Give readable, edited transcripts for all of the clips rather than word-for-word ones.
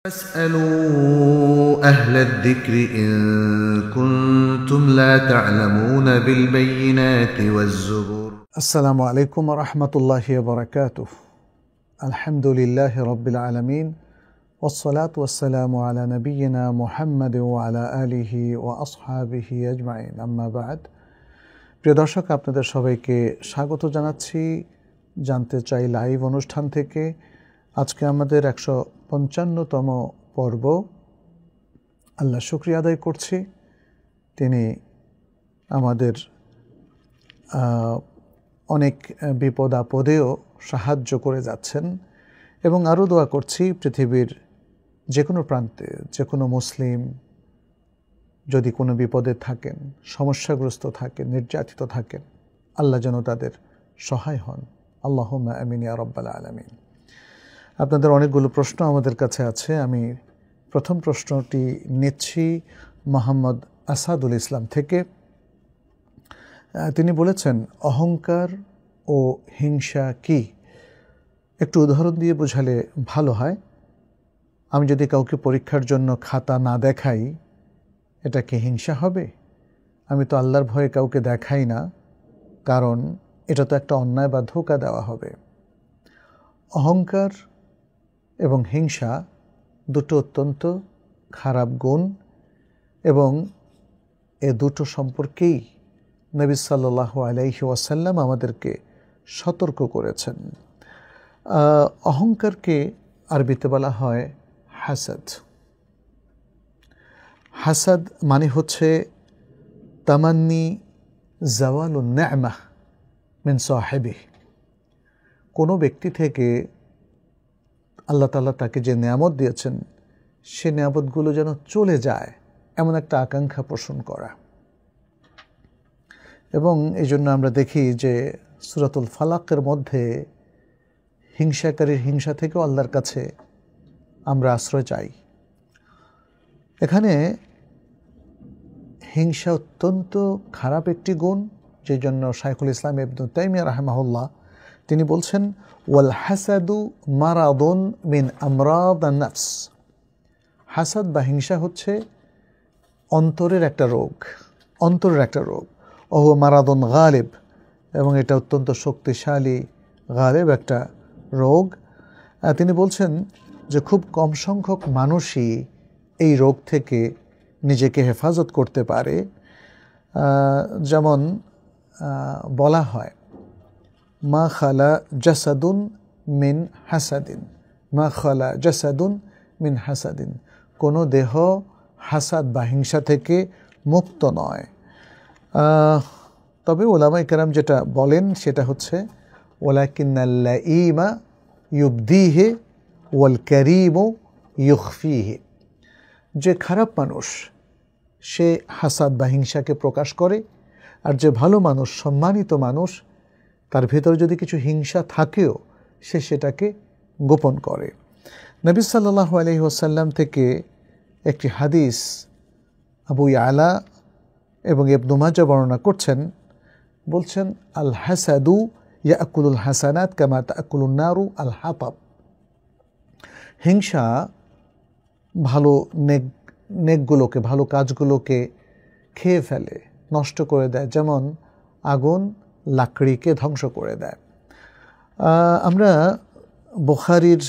فاسألوا أهل الذكر إن كنتم لا تعلمون بالبينات والزبر. السلام عليكم ورحمة الله وبركاته. الحمد لله رب العالمين والصلاة والسلام على نبينا محمد وعلى آله وأصحابه أجمعين أما بعد. প্রিয় দর্শক, আপনাদের সবাইকে স্বাগত জানাচ্ছি জানতে চাই লাইভ অনুষ্ঠান থেকে। আজকে আমাদের 155তম পর্ব। আল্লাহ শুকরিয়া আদায় করছি, তিনি আমাদের অনেক বিপদ আপদেও সাহায্য করে যাচ্ছেন এবং আরও দোয়া করছি পৃথিবীর যে কোনো প্রান্তে যে কোনো মুসলিম যদি কোনো বিপদে থাকেন, সমস্যাগ্রস্ত থাকেন, নির্যাতিত থাকেন, আল্লাহ যেন তাদের সহায় হন। আল্লাহুম্মা আমিন ইয়া রাব্বাল আলামিন। আপনাদের অনেকগুলো প্রশ্ন আমাদের কাছে আছে। আমি প্রথম প্রশ্নটি নিচ্ছি মোহাম্মদ আসাদুল ইসলাম থেকে। তিনি বলেছেন, অহংকার ও হিংসা কি? একটু উদাহরণ দিয়ে বোঝালে ভালো হয়। আমি যদি কাউকে পরীক্ষার জন্য খাতা না দেখাই, এটা কি হিংসা হবে? আমি তো আল্লাহর ভয়ে কাউকে দেখাই না, কারণ এটা তো একটা অন্যায় বা ধোঁকা দেওয়া হবে। অহংকার এবং হিংসা দুটো অত্যন্ত খারাপ গুণ এবং এ দুটো সম্পর্কেই নবী সাল্লাল্লাহু আলাইহি ওয়াসাল্লাম আমাদেরকে সতর্ক করেছেন। অহংকারকে আরবিতে বলা হয় হাসাদ। হাসাদ মানে হচ্ছে তামান্নি জাওয়ালুন নি'মাহ মিন সাহিবিহি। কোনো ব্যক্তি থেকে আল্লাহ তাআলা তাকে যে নেয়ামত দিয়েছেন, সে নেয়ামতগুলো যেন চলে যায়, এমন একটা আকাঙ্ক্ষা পোষণ করা। এবং এই জন্য আমরা দেখি যে সূরাতুল ফালাকের মধ্যে হিংসাকারীর হিংসা থেকেও আল্লাহর কাছে আমরা আশ্রয় চাই। এখানে হিংসা অত্যন্ত খারাপ একটি গুণ, যে জন্য শাইখুল ইসলাম ইবনে তাইমিয়া রাহিমাহুল্লাহ তিনি বলছেন, ওয়াল হাসাদু মারাদুন মিন আমরাদিন নাফস। হাসাদ বা হিংসা হচ্ছে অন্তরের একটা রোগ, অন্তরের একটা রোগ। ওহু মারাদুন গালিব, এবং এটা অত্যন্ত শক্তিশালী গালিব একটা রোগ। তিনি বলছেন যে খুব কম সংখ্যক মানুষই এই রোগ থেকে নিজেকে হেফাজত করতে পারে। যেমন বলা হয়, মা খালা জাসাদুন মিন হাসাদিন, মা খালা জাসাদুন মিন হাসাদিন। কোনো দেহ হাসাদ বা হিংসা থেকে মুক্ত নয়। তবে উলামায়ে কেরাম যেটা বলেন সেটা হচ্ছে, ওয়ালাকিন্নাল লাঈমা ইউবদিহি ওয়াল কারীমু ইউখফিহি। যে খারাপ মানুষ সে হাসাদ বা হিংসাকে প্রকাশ করে, আর যে ভালো মানুষ, সম্মানিত মানুষ, তার ভেতরে যদি কিছু হিংসা থাকেও সে সেটাকে গোপন করে। নবী সাল্লাল্লাহু আলাইহি ওয়াসাল্লাম থেকে একটি হাদিস আবু ইয়ালা এবং ইবনে মাজাহ বর্ণনা করছেন, বলছেন, আল হাসাদু ইয়াকুলুল হাসানাত কামা তাকুলুন নারু আল হাতাব। হিংসা ভালো নেকগুলোকে, ভালো কাজগুলোকে খেয়ে ফেলে, নষ্ট করে দেয়, যেমন আগুন লাকড়িকে ধ্বংস করে দেয়। আমরা বুখারীর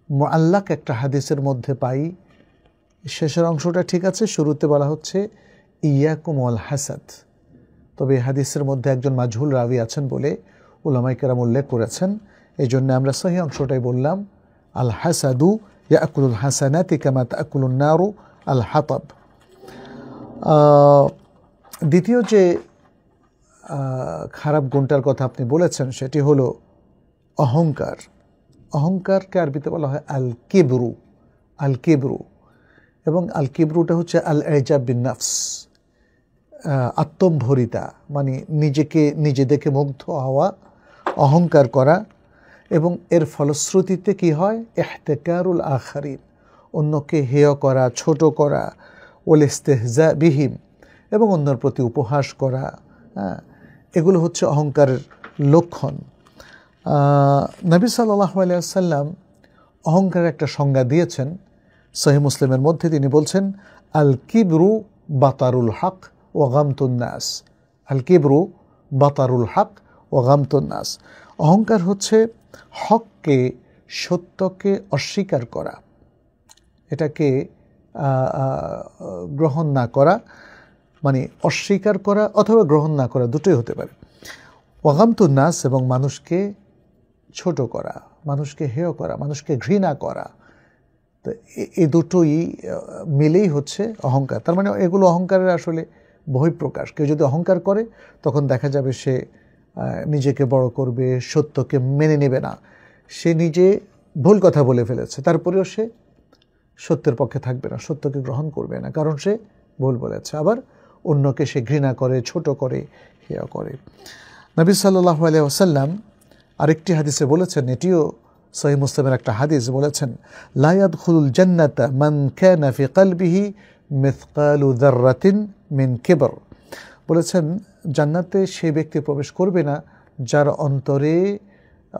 মুআল্লাক একটা হাদিসের মধ্যে পাই, শেষের অংশটা ঠিক আছে, শুরুতে বলা হচ্ছে ইয়াকুম ওয়াল হাসাদ। তবে এই হাদিসের মধ্যে একজন মাজহুল রাবি আছেন বলে উলামায়ে কেরাম উল্লেখ করেছেন, এই জন্য আমরা সহিহ অংশটাই বললাম, আল হাসাদু ইয়াকুলুল হাসানাতি কামা তাকুলুন নারু আল হাতাব। দ্বিতীয় যে খারাপ গুণটার কথা আপনি বলেছেন সেটি হলো অহংকার। অহংকারকে আরবিতে বলা হয় আল কিবরু, আল কিবরু। এবং আল কিবরুটা হচ্ছে আল ইজাব বিন নফস, আত্মম্ভরিতা, মানে নিজেকে নিজে দেখে মুগ্ধ হওয়া, অহংকার করা। এবং এর ফলশ্রুতিতে কি হয়? ইহতিকারুল আখারিন, অন্যকে হেয় করা, ছোট করা, ওয়াল ইস্তিহজা বিহিম, এবং অন্যের প্রতি উপহাস করা। এগুলো হচ্ছে অহংকারের লক্ষণ। নবী সাল্লাল্লাহু আলাইহি ওয়াসাল্লাম অহংকারের একটা সংজ্ঞা দিয়েছেন, সহিহ মুসলিমের মধ্যে তিনি বলছেন, আল কিবরু বাতারুল হক ও গামতুন নাস। আল কিবরু বাতারুল হক ও গামতুন নাস। অহংকার হচ্ছে হককে, সত্যকে অস্বীকার করা, এটাকে গ্রহণ না করা, মানে অস্বীকার করা অথবা গ্রহণ না করা, দুটোই হতে পারে। ওয়াগামতুন নাস, এবং মানুষকে ছোট করা, মানুষকে হেয় করা, মানুষকে ঘৃণা করা, তো এই দুটোই মিলেই হচ্ছে অহংকার। তার মানে এগুলো অহংকারের আসলে বহিঃপ্রকাশ। কেউ যদি অহংকার করে তখন দেখা যাবে সে নিজেকে বড় করবে, সত্যকে মেনে নেবে না, সে নিজে ভুল কথা বলে ফেলেছে, তারপরেও সে সত্যের পক্ষে থাকবে না, সত্যকে গ্রহণ করবে না, কারণ সে ভুল বলেছে। আবার অন্যকে সে ঘৃণা করে, ছোট করে, হেয় করে। নবী সাল্লাল্লাহু আলাইহি ওয়াসাল্লাম আরেকটি হাদিসে বলেছেন, এটিও সহিহ মুসলিমের একটা হাদিস, বলেছেন, লা ইয়াদখুলুল জান্নাতা মান কানা ফি কলবিহি মিসকালু যাররাতিন মিন কিবর। বলেছেন, জান্নাতে সেই ব্যক্তি প্রবেশ করবে না যার অন্তরে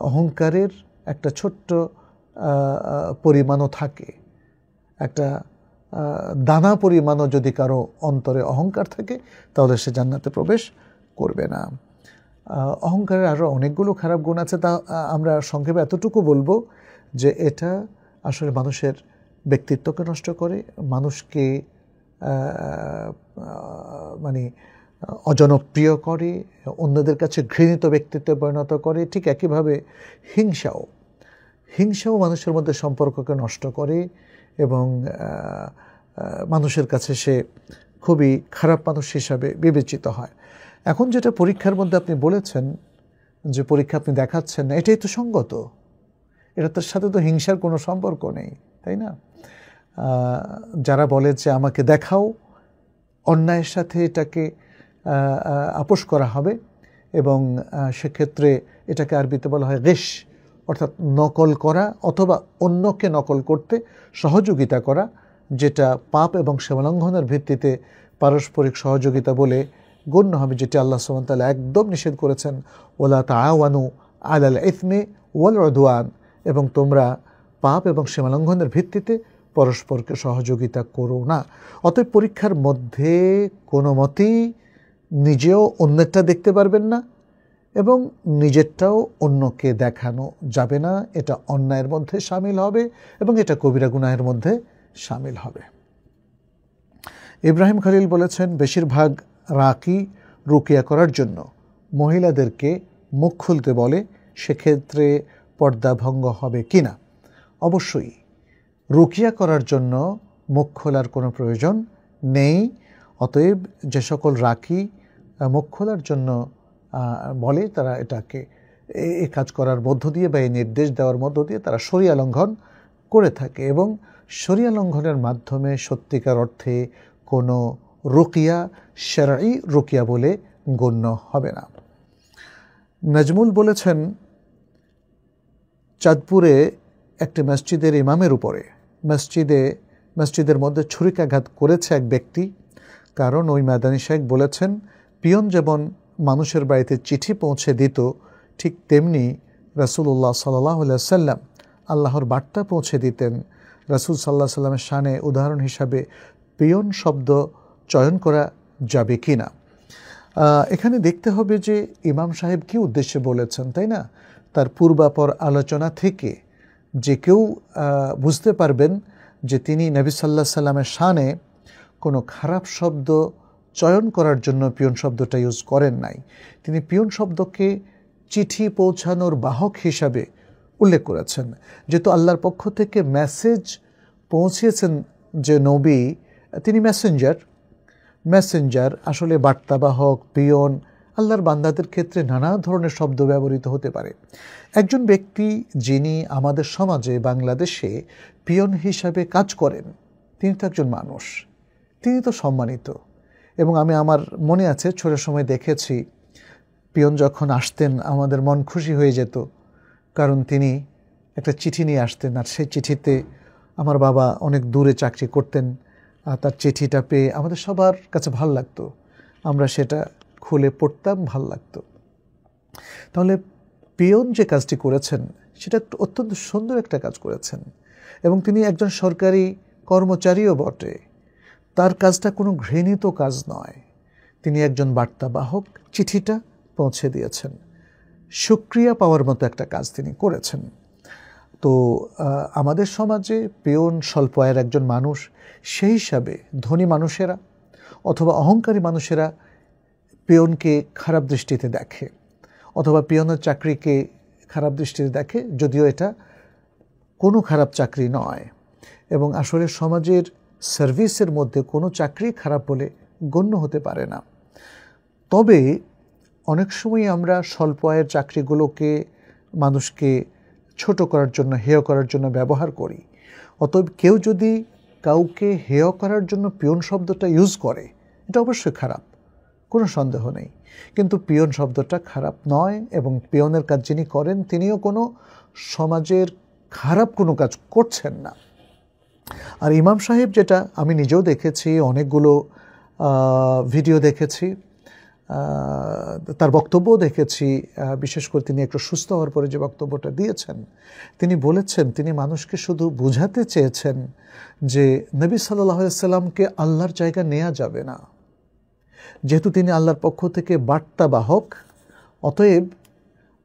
অহংকারের একটা ছোট্ট পরিমাণও থাকে। একটা দানা পরিমাণও যদি কারো অন্তরে অহংকার থাকে তাহলে সে জান্নাতে প্রবেশ করবে না। অহংকারের আরও অনেকগুলো খারাপ গুণ আছে, তা আমরা সংক্ষেপে এতটুকু বলবো যে এটা আসলে মানুষের ব্যক্তিত্বকে নষ্ট করে, মানুষকে মানে অজনপ্রিয় করে, অন্যদের কাছে ঘৃণিত ব্যক্তিত্বে পরিণত করে। ঠিক একইভাবে হিংসাও মানুষের মধ্যে সম্পর্ককে নষ্ট করে এবং মানুষের কাছে সে খুবই খারাপ মানুষ হিসাবে বিবেচিত হয়। এখন যেটা পরীক্ষার মধ্যে আপনি বলেছেন যে পরীক্ষা আপনি দেখাচ্ছেন না, এটাই তো সঙ্গত, এটা তার সাথে তো হিংসার কোনো সম্পর্ক নেই, তাই না? যারা বলে যে আমাকে দেখাও, অন্যায়ের সাথে এটাকে আপোষ করা হবে এবং সেক্ষেত্রে এটাকে আরবিতে বলা হয় গিশ, অর্থাৎ নকল করা অথবা অন্যকে নকল করতে সহযোগিতা করা, যেটা পাপ এবং সীমালঙ্ঘনের ভিত্তিতে পারস্পরিক সহযোগিতা বলে গণ্য হবে, যেটি আল্লাহ সুবহানাহু ওয়া তাআলা একদম নিষেধ করেছেন, ওয়ালা তাআওয়ানু আলাল ইসমি ওয়াল উদওয়ান, এবং তোমরা পাপ এবং সীমালঙ্ঘনের ভিত্তিতে পরস্পরকে সহযোগিতা করো না। অতএব পরীক্ষার মধ্যে কোনো মতেই নিজেও অন্যেরটা দেখতে পারবেন না এবং নিজেরটাও অন্যকে দেখানো যাবে না। এটা অন্যায়ের মধ্যে শামিল হবে এবং এটা কবিরা গুনাহের মধ্যে শামিল হবে। ইব্রাহিম খলিল বলেছেন, বেশিরভাগ রাকি রুকিয়া করার জন্য মহিলাদেরকে মুখ খুলতে বলে, সেক্ষেত্রে পর্দা ভঙ্গ হবে কিনা? অবশ্যই রুকিয়া করার জন্য মুখ খোলার কোনো প্রয়োজন নেই। অতএব যে সকল রাকি মুখ খোলার জন্য বলে, তারা এটাকে এই কাজ করার মধ্য দিয়ে বা এই নির্দেশ দেওয়ার মধ্য দিয়ে তারা শরিয়া লঙ্ঘন করে থাকে এবং শরিয়া লঙ্ঘনের মাধ্যমে সত্যিকার অর্থে কোনো রুকিয়া শারঈ রুকিয়া বলে গণ্য হবে না। নাজমুল বলেছেন, চাঁদপুরে একটি মসজিদের ইমামের উপরে মসজিদের মধ্যে ছুরিকাঘাত করেছে এক ব্যক্তি, কারণ ওই মাদানী শেখ বলেছেন, পিয়ন যেমন মানুষের বাড়িতে চিঠি পৌঁছে দিত, ঠিক তেমনি রাসূলুল্লাহ সাল্লাল্লাহু আলাইহি ওয়াসাল্লাম আল্লাহর বার্তা পৌঁছে দিতেন। রাসূল সাল্লাল্লাহু আলাইহি ওয়াসাল্লামের শানে উদাহরণ হিসাবে পিয়ন শব্দ চয়ন করা যাবে কি না? এখানে দেখতে হবে যে ইমাম সাহেব কী উদ্দেশ্যে বলেছেন, তাই না? তার পূর্বাপর আলোচনা থেকে যে কেউ বুঝতে পারবেন যে তিনি নবী সাল্লাল্লাহু আলাইহি ওয়াসাল্লামের শানে কোনো খারাপ শব্দ চয়ন করার জন্য পিয়ন শব্দটা ইউজ করেন নাই। তিনি পিয়ন শব্দকে চিঠি পৌঁছানোর বাহক হিসাবে উল্লেখ করেছেন। যেহেতু আল্লাহর পক্ষ থেকে মেসেজ পৌঁছিয়েছেন যে নবী, তিনি মেসেঞ্জার, আসলে বার্তাবাহক, পিয়ন, আল্লাহর বান্দাদের ক্ষেত্রে নানা ধরনের শব্দ ব্যবহৃত হতে পারে। একজন ব্যক্তি যিনি আমাদের সমাজে বাংলাদেশে পিয়ন হিসাবে কাজ করেন, তিনি তো একজন মানুষ, তিনি তো সম্মানিত। এবং আমি আমার মনে আছে ছোটোর সময় দেখেছি পিয়ন যখন আসতেন আমাদের মন খুশি হয়ে যেত, কারণ তিনি একটা চিঠি নিয়ে আসতেন আর সেই চিঠিতে আমার বাবা অনেক দূরে চাকরি করতেন, আর তার চিঠিটা পেয়ে আমাদের সবার কাছে ভালো লাগতো, আমরা সেটা খুলে পড়তাম, ভাল লাগতো। তাহলে পিয়ন যে কাজটি করেছেন সেটা অত্যন্ত সুন্দর একটা কাজ করেছেন এবং তিনি একজন সরকারি কর্মচারীও বটে, তার কাজটা কোনো ঘৃণিত কাজ নয়। তিনি একজন বার্তাবাহক, চিঠিটা পৌঁছে দিয়েছেন, শুকরিয়া পাওয়ার মতো একটা কাজ তিনি করেছেন। তো আমাদের সমাজে পিয়ন স্বল্প আয়ের একজন মানুষ, সেই হিসাবে ধনী মানুষেরা অথবা অহংকারী মানুষেরা পিয়নকে খারাপ দৃষ্টিতে দেখে, অথবা পিয়নের চাকরিকে খারাপ দৃষ্টিতে দেখে, যদিও এটা কোনো খারাপ চাকরি নয়। এবং আসলে সমাজের সার্ভিসের মধ্যে কোনো চাকরি খারাপ বলে গণ্য হতে পারে না। তবে অনেক সময় আমরা স্বল্প আয়ের চাকরিগুলোকে মানুষকে ছোট করার জন্য, হেয় করার জন্য ব্যবহার করি। অতএব কেউ যদি কাউকে হেয় করার জন্য পিয়ন শব্দটা ইউজ করে, এটা অবশ্যই খারাপ, কোনো সন্দেহ নেই। কিন্তু পিয়ন শব্দটা খারাপ নয়, এবং পিয়নের কাজ যিনি করেন তিনিও কোনো সমাজের খারাপ কোনো কাজ করছেন না। আর ইমাম সাহেব, যেটা আমি নিজেও দেখেছি, অনেকগুলো ভিডিও দেখেছি, তার বক্তব্যও দেখেছি, বিশেষ করে তিনি একটু সুস্থ হওয়ার পরে যে বক্তব্যটা দিয়েছেন, তিনি বলেছেন তিনি মানুষকে শুধু বোঝাতে চেয়েছেন যে নবী সাল্লাল্লাহু আলাইহি সাল্লামকে আল্লাহর জায়গা নেওয়া যাবে না। যেহেতু তিনি আল্লাহর পক্ষ থেকে বার্তাবাহক, অতএব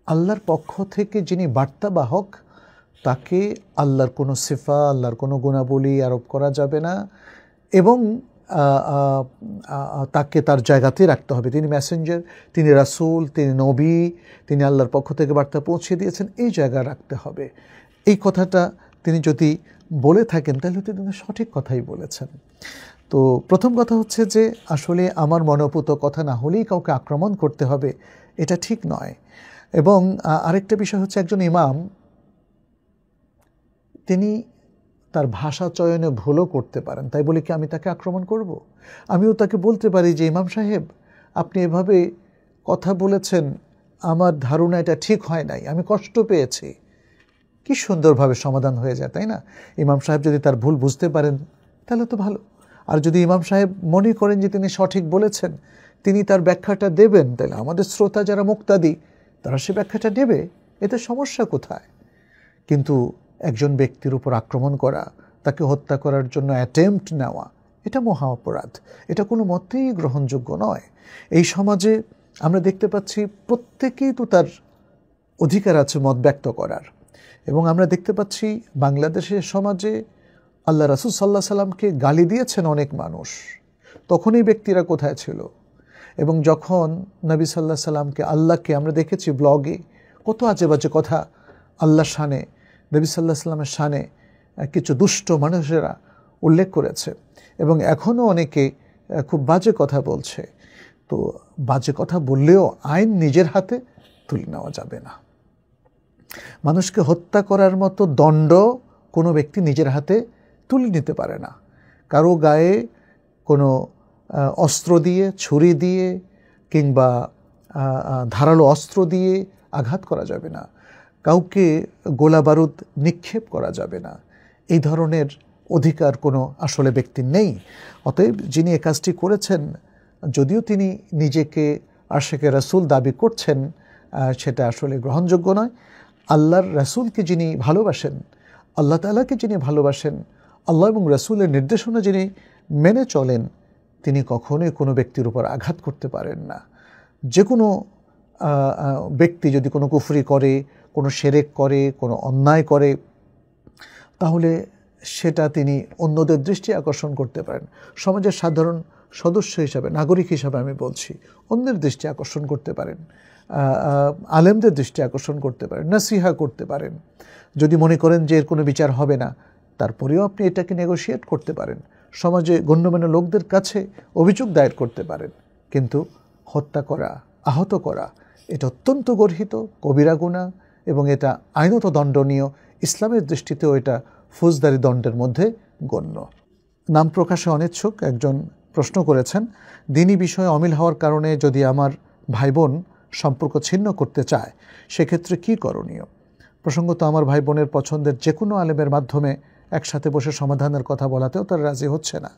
আল্লাহর পক্ষ থেকে যিনি বার্তাবাহক তাকে আল্লাহর কোনো সিফা, আল্লাহর কোনো গুণাবলী আরোপ করা যাবে না, এবং তাকে তার জায়গাতেই রাখতে হবে। তিনি মেসেঞ্জার, তিনি রাসূল, তিনি নবী, তিনি আল্লাহর পক্ষ থেকে বার্তা পৌঁছে দিয়েছেন, এই জায়গায় রাখতে হবে। এই কথাটা তিনি যদি বলে থাকেন তাহলে তিনি সঠিক কথাই বলেছেন। তো প্রথম কথা হচ্ছে যে আসলে আমার মনোপুত কথা না হলেই কাউকে আক্রমণ করতে হবে, এটা ঠিক নয়। এবং আরেকটা বিষয় হচ্ছে, একজন ইমাম তিনি তার ভাষা চয়নে ভুলও করতে পারেন, তাই বলে কি আমি তাকে আক্রমণ করব? আমিও তাকে বলতে পারি যে ইমাম সাহেব, আপনি এভাবে কথা বলেছেন, আমার ধারণা এটা ঠিক হয় নাই, আমি কষ্ট পেয়েছি। কি সুন্দরভাবে সমাধান হয়ে যায়, তাই না? ইমাম সাহেব যদি তার ভুল বুঝতে পারেন তাহলে তো ভালো। আর যদি ইমাম সাহেব মনে করেন যে তিনি সঠিক বলেছেন, তিনি তার ব্যাখ্যাটা দেবেন, তাহলে আমাদের শ্রোতা যারা মুক্তাদি তারা সে ব্যাখ্যাটা দেবে, এতে সমস্যা কোথায়? কিন্তু একজন ব্যক্তির উপর আক্রমণ করা, তাকে হত্যা করার জন্য অ্যাটেম্পট নেওয়া, এটা মহা অপরাধ, এটা কোনো মতেই গ্রহণযোগ্য নয়। এই সমাজে আমরা দেখতে পাচ্ছি প্রত্যেকেই তো তার অধিকার আছে মত ব্যক্ত করার, এবং আমরা দেখতে পাচ্ছি বাংলাদেশের সমাজে আল্লাহ রাসূল সাল্লাল্লাহু আলাইহি সাল্লামকে গালি দিয়েছেন অনেক মানুষ, তখন এই ব্যক্তিরা কোথায় ছিল? এবং যখন নবী সাল্লাল্লাহু আলাইহি সাল্লামকে, আল্লাহকে আমরা দেখেছি ব্লগে কত আজে বাজে কথা আল্লাহর শানে, নবী সাল্লাল্লাহু আলাইহি সাল্লামের শানে কিছু দুষ্ট মানুষেরা উল্লেখ করেছে, এবং এখনও অনেকে খুব বাজে কথা বলছে। তো বাজে কথা বললেও আইন নিজের হাতে তুলে নেওয়া যাবে না। মানুষকে হত্যা করার মতো দণ্ড কোনো ব্যক্তি নিজের হাতে তুলে নিতে পারে না। কারো গায়ে কোনো অস্ত্র দিয়ে, ছুরি দিয়ে কিংবা ধারালো অস্ত্র দিয়ে আঘাত করা যাবে না, কাউকে গোলা বারুদ নিক্ষেপ করা যাবে না। এই ধরনের অধিকার কোনো আসলে ব্যক্তির নেই। অতএব যিনি এ কাজটি করেছেন, যদিও তিনি নিজেকে আশিকে রাসূল দাবি করছেন, সেটা আসলে গ্রহণযোগ্য নয়। আল্লাহর রাসূলকে যিনি ভালোবাসেন, আল্লাহ তাআলাকে যিনি ভালোবাসেন, আল্লাহ এবং রাসূলের নির্দেশনা যিনি মেনে চলেন, তিনি কখনোই কোনো ব্যক্তির উপর আঘাত করতে পারেন না। যে কোনো ব্যক্তি যদি কোনো কুফরি করে, কোনো শিরক করে, কোনো অন্যায় করে, তাহলে সেটা তিনি অন্যদের দৃষ্টি আকর্ষণ করতে পারেন। সমাজের সাধারণ সদস্য হিসাবে, নাগরিক হিসাবে আমি বলছি, অন্যের দৃষ্টি আকর্ষণ করতে পারেন, আলেমদের দৃষ্টি আকর্ষণ করতে পারেন, নাসিহা করতে পারেন। যদি মনে করেন যে এর কোনো বিচার হবে না, তারপরেও আপনি এটাকে নেগোশিয়েট করতে পারেন, সমাজে গণ্যমান্য লোকদের কাছে অভিযোগ দায়ের করতে পারেন। কিন্তু হত্যা করা, আহত করা, এটা অত্যন্ত গর্হিত কবিরা গুনাহ, এবং এটা আইনত দণ্ডনীয়। ইসলামের দৃষ্টিতেও এটা ফৌজদারি দণ্ডের মধ্যে গণ্য। নাম প্রকাশে অনিচ্ছুক একজন প্রশ্ন করেছেন, দ্বীনি বিষয়ে অমিল হওয়ার কারণে যদি আমার ভাই বোন সম্পর্ক ছিন্ন করতে চায়, সেক্ষেত্রে কী করণীয়? প্রসঙ্গত আমার ভাই বোনের পছন্দের যে কোনো আলেমের মাধ্যমে একসাথে বসে সমাধানের কথা বলাতেও তারা রাজি হচ্ছে না।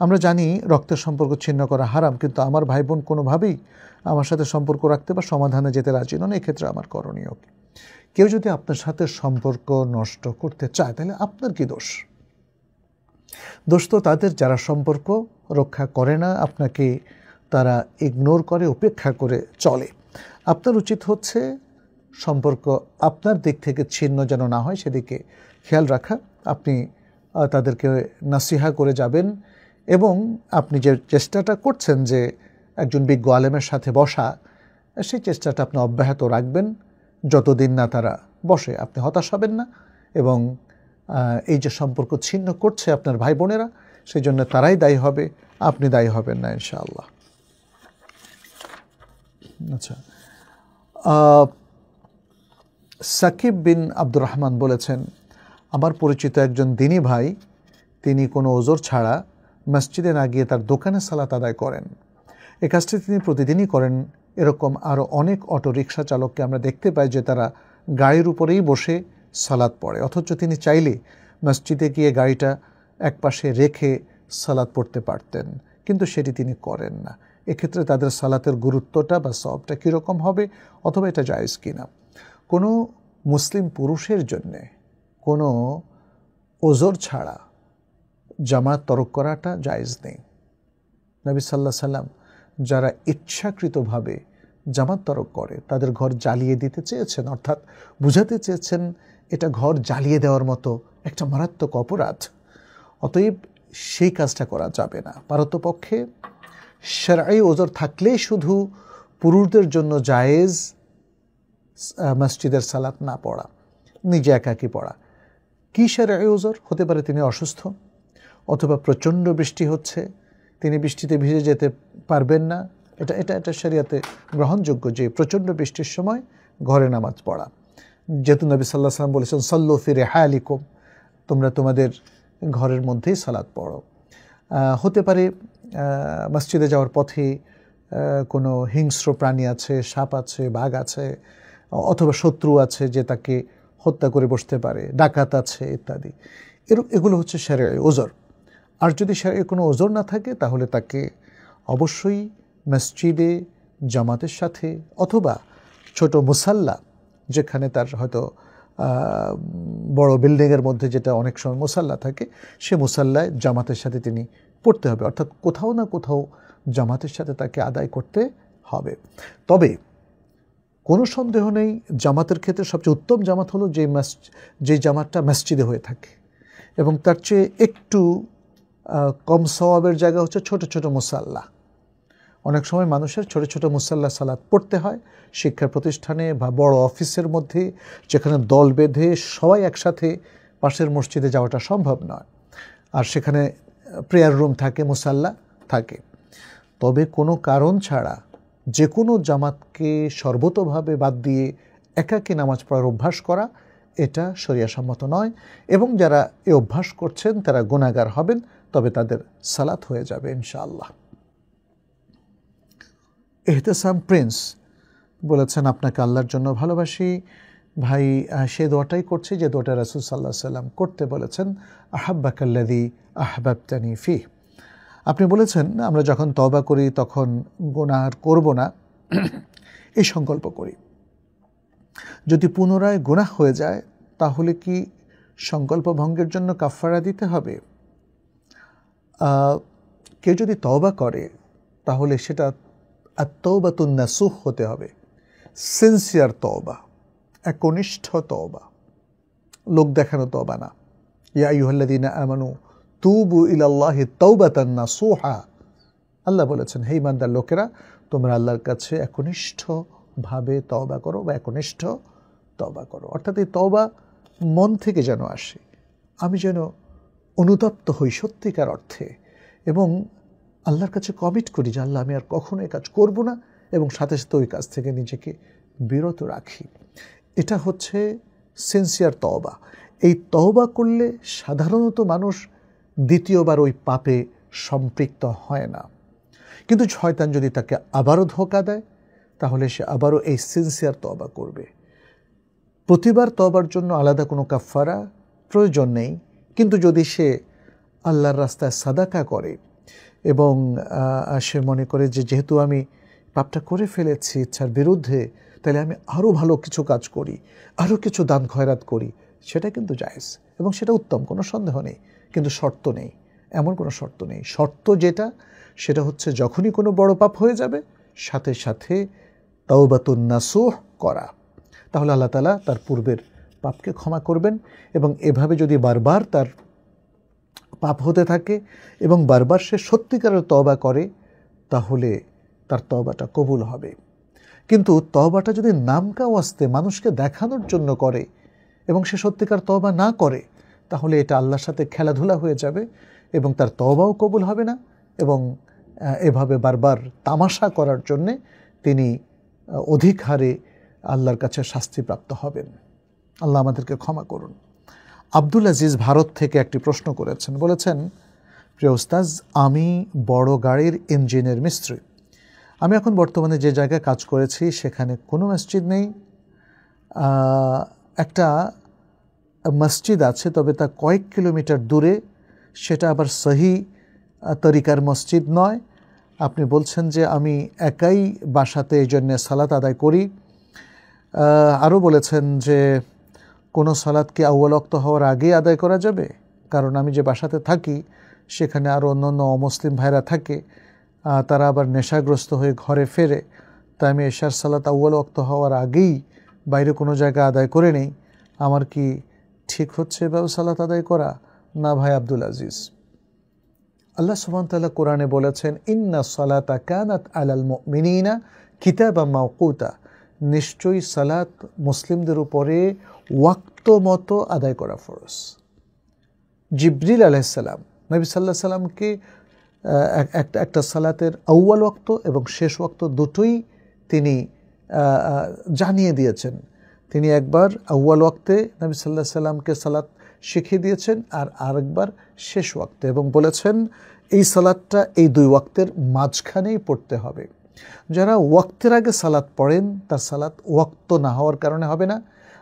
আমরা জানি রক্তের সম্পর্ক ছিন্ন করা হারাম, কিন্তু আমার ভাই বোন কোনোভাবেই আমার সাথে সম্পর্ক রাখতে বা সমাধানে যেতে রাজি নন। এক্ষেত্রে আমার করণীয় কি? কেউ যদি আপনার সাথে সম্পর্ক নষ্ট করতে চায়, তাহলে আপনার কি দোষ? দোষ তো তাদের যারা সম্পর্ক রক্ষা করে না, আপনাকে তারা ইগনোর করে, উপেক্ষা করে চলে। আপনার উচিত হচ্ছে সম্পর্ক আপনার দিক থেকে ছিন্ন যেন না হয় সেদিকে খেয়াল রাখা। আপনি তাদেরকে নাসিহা করে যাবেন এবং আপনি যে চেষ্টাটা করছেন যে একজন বিজ্ঞ আলেমের সাথে বসা, সেই চেষ্টাটা আপনি অব্যাহত রাখবেন যতদিন না তারা বসে। আপনি হতাশ হবেন না এবং এই যে সম্পর্ক ছিন্ন করছে আপনার ভাই বোনেরা, সেই জন্য তারাই দায়ী হবে, আপনি দায়ী হবেন না ইনশাআল্লাহ। আচ্ছা, সাকিব বিন আব্দুর রহমান বলেছেন, আমার পরিচিত একজন দিনী ভাই, তিনি কোনো ওজর ছাড়া মসজিদে না গিয়ে তার দোকানে সালাত আদায় করেন। এই কাজটি তিনি প্রতিদিনই করেন। এরকম আরও অনেক অটো রিক্সা চালককে আমরা দেখতে পাই যে তারা গাড়ির উপরেই বসে সালাত পড়ে, অথচ তিনি চাইলে মসজিদে গিয়ে গাড়িটা একপাশে রেখে সালাত পড়তে পারতেন, কিন্তু সেটি তিনি করেন না। এক্ষেত্রে তাদের সালাতের গুরুত্বটা বা সওয়াবটা কীরকম হবে, অথবা এটা জায়েজ কিনা? কোনো মুসলিম পুরুষের জন্যে কোনো ওজর ছাড়া জামাত তরক করাটা জায়েজ নেই। নবী সাল্লাল্লাহু আলাইহি সাল্লাম যারা ইচ্ছাকৃতভাবে জামাত তরক করে তাদের ঘর জ্বালিয়ে দিতে চেয়েছেন, অর্থাৎ বুঝাতে চেয়েছেন এটা ঘর জ্বালিয়ে দেওয়ার মতো একটা মারাত্মক অপরাধ। অতএব সেই কাজটা করা যাবে না। পারতপক্ষে শরঈ ওজর থাকলেই শুধু পুরুষদের জন্য জায়েজ মসজিদের সালাত না পড়া, নিজে একাকী পড়া। কী শরঈ ওজর? হতে পারে তিনি অসুস্থ, অথবা প্রচণ্ড বৃষ্টি হচ্ছে, তিনি বৃষ্টিতে ভিজে যেতে পারবেন না। এটা শরিয়াতে গ্রহণযোগ্য যে প্রচণ্ড বৃষ্টির সময় ঘরে নামাজ পড়া। যেহেতু নবী সাল্লাল্লাহু আলাইহি ওয়াসাল্লাম বলেছেন সাল্লু ফি রিহালিকুম, তোমরা তোমাদের ঘরের মধ্যেই সালাত পড়ো। হতে পারে মসজিদে যাওয়ার পথে কোনো হিংস্র প্রাণী আছে, সাপ আছে, বাঘ আছে, অথবা শত্রু আছে যে তাকে হত্যা করে বসতে পারে, ডাকাত আছে ইত্যাদি। এগুলো হচ্ছে শরঈ ওজর। আর যদি শরঈ কোনো ওজর না থাকে তাহলে তাকে অবশ্যই মসজিদে জামাতের সাথে, অথবা ছোট মুসাল্লা যেখানে তার হয়তো বড় বিল্ডিংয়ের মধ্যে যেটা অনেক সময় মুসাল্লা থাকে, সে মুসাল্লায় জামাতের সাথে তিনি পড়তে হবে। অর্থাৎ কোথাও না কোথাও জামাতের সাথে তাকে আদায় করতে হবে। তবে কোনো সন্দেহ নেই, জামাতের ক্ষেত্রে সবচেয়ে উত্তম জামাত হলো যে জামাতটা মসজিদে হয়ে থাকে, এবং তার চেয়ে একটু কম সওয়াবের জায়গা হচ্ছে ছোট ছোট মুসাল্লা। অনেক সময় মানুষের ছোট ছোট মুসাল্লা সালাত পড়তে হয় শিক্ষা প্রতিষ্ঠানে বা বড় অফিসের মধ্যে, যেখানে দল বেঁধে সবাই একসাথে পাশের মসজিদে যাওয়াটা সম্ভব নয়, আর সেখানে প্রেয়ার রুম থাকে, মুসাল্লা থাকে। তবে কোনো কারণ ছাড়া যে কোনো জামাতকে সর্বতোভাবে বাদ দিয়ে একাকী নামাজ পড়ার অভ্যাস করা, এটা শরিয়াসম্মত নয়, এবং যারা এই অভ্যাস করছেন তারা গুনাহগার হবেন, তবে তাদের সালাত হয়ে যাবে ইনশাআল্লাহ। এহতেসাম প্রিন্স বলেছেন, আপনাকে আল্লাহর জন্য ভালোবাসি ভাই, সে দোয়াটাই করছি যে দোয়াটা রাসূল সাল্লাল্লাহু আলাইহি ওয়াসাল্লাম করতে বলেছেন, আহাব্বাকাল্লাযী আহবাবতানি ফি। আপনি বলেছেন আমরা যখন তওবা করি তখন গুনাহ আর করব না এই সংকল্প করি। যদি পুনরায় গুনাহ হয়ে যায় তাহলে কি সংকল্প ভঙ্গের জন্য কাফারা দিতে হবে? কেউ যদি তওবা করে তাহলে সেটা আত-তাওবাতুন নাসুহ হতে হবে, সিনসিয়ার তওবা, একনিষ্ঠ তওবা, লোক দেখানো তওবা না। ইয়া আইয়ুহাল্লাযীনা আমানু তুবু ইলাল্লাহি তাওবাতান নাসুহা। আল্লাহ বলেছেন, হে ইমানদার লোকেরা, তোমরা আল্লাহর কাছে একনিষ্ঠভাবে তওবা করো বা একনিষ্ঠ তওবা করো। অর্থাৎ এই তওবা মন থেকে যেন আসে, আমি যেন অনুতপ্ত হই সত্যিকার অর্থে, এবং আল্লাহর কাছে কমিট করি যে আল্লাহ আমি আর কখনো এই কাজ করব না, এবং সাথে সাথে ওই কাজ থেকে নিজেকে বিরত রাখি। এটা হচ্ছে সিনসিয়ার তওবা। এই তওবা করলে সাধারণত মানুষ দ্বিতীয়বার ওই পাপে সম্পৃক্ত হয় না, কিন্তু শয়তান যদি তাকে আবারও ধোঁকা দেয় তাহলে সে আবারও এই সিনসিয়ার তওবা করবে। প্রতিবার তওবার জন্য আলাদা কোনো কাফারা প্রয়োজন নেই, কিন্তু যদি সে আল্লাহর রাস্তায় সাদাকা করে এবং সে মনে করে যে যেহেতু আমি পাপটা করে ফেলেছি ইচ্ছার বিরুদ্ধে, তাহলে আমি আরও ভালো কিছু কাজ করি, আরও কিছু দান খয়রাত করি, সেটা কিন্তু জায়েজ এবং সেটা উত্তম, কোনো সন্দেহ নেই, কিন্তু শর্ত নেই। এমন কোনো শর্ত নেই। শর্ত যেটা, সেটা হচ্ছে যখনই কোনো বড় পাপ হয়ে যাবে সাথে সাথে তাওবাতুন নাসুহ করা, তাহলে আল্লাহ তাআলা তার পূর্বের পাপকে ক্ষমা করবেন। এবং এভাবে যদি বারবার তার পাপ হতে থাকে এবং বারবার সে সত্যিকারের তওবা করে, তাহলে তার তওবাটা কবুল হবে। কিন্তু তওবাটা যদি নামকা ওয়াস্তে মানুষকে দেখানোর জন্য করে এবং সে সত্যিকার তওবা না করে, তাহলে এটা আল্লাহর সাথে খেলাধুলা হয়ে যাবে এবং তার তওবাও কবুল হবে না, এবং এভাবে বারবার তামাশা করার জন্যে তিনি অধিক হারে আল্লাহর কাছে শাস্তিপ্রাপ্ত হবেন। আল্লাহ আমাদেরকে ক্ষমা করুন। আব্দুল আজিজ ভারত থেকে একটি প্রশ্ন করেছেন, বলেছেন, প্রিয় উস্তাজ, আমি বড় গাড়ির ইঞ্জিনের মিস্ত্রি। আমি এখন বর্তমানে যে জায়গায় কাজ করেছি সেখানে কোনো মসজিদ নেই। একটা মসজিদ আছে, তবে তা কয়েক কিলোমিটার দূরে, সেটা আবার সহি তরিকার মসজিদ নয়। আপনি বলছেন যে আমি একাই বাসাতে এই জন্যে সালাত আদায় করি। আরও বলেছেন যে কোনো সালাত কি আউয়াল ওয়াক্ত হওয়ার আগেই আদায় করা যাবে? কারণ আমি যে বাসাতে থাকি সেখানে আরও অন্য অমুসলিম ভাইরা থাকে, তারা আবার নেশাগ্রস্ত হয়ে ঘরে ফেরে, তাই আমি এশার সালাত আউয়াল ওয়াক্ত হওয়ার আগেই বাইরে কোনো জায়গায় আদায় করে নেই। আমার কি ঠিক হচ্ছে এভাবে সালাত আদায় করা? না ভাই আব্দুল আজিজ, আল্লাহ সুবহানাহু ওয়া তাআলা কোরআনে বলেছেন, ইন্না সালাতা কানাত আলাল মুমিনিনা কিতাবাম মাওকুতা, নিশ্চয়ই সালাত মুসলিমদের উপরে ওয়াক্ত মতো আদায় করা ফরজ। জিবরিল আলাইহিস সালাম নবী সাল্লাল্লাহু আলাইহি সাল্লামকে একটা সালাতের আউয়াল ওয়াক্ত এবং শেষ ওয়াক্ত দুটোই তিনি জানিয়ে দিয়েছেন। তিনি একবার আউয়াল ওয়াক্তে নবী সাল্লাল্লাহু আলাইহি সাল্লামকে সালাত শিখিয়ে দিয়েছেন, আর আরেকবার শেষ ওয়াক্তে, এবং বলেছেন এই সালাতটা এই দুই ওয়াক্তের মাঝখানেই পড়তে হবে। যারা ওয়াক্তের আগে সালাত পড়েন তার সালাত ওয়াক্ত না হওয়ার কারণে হবে না,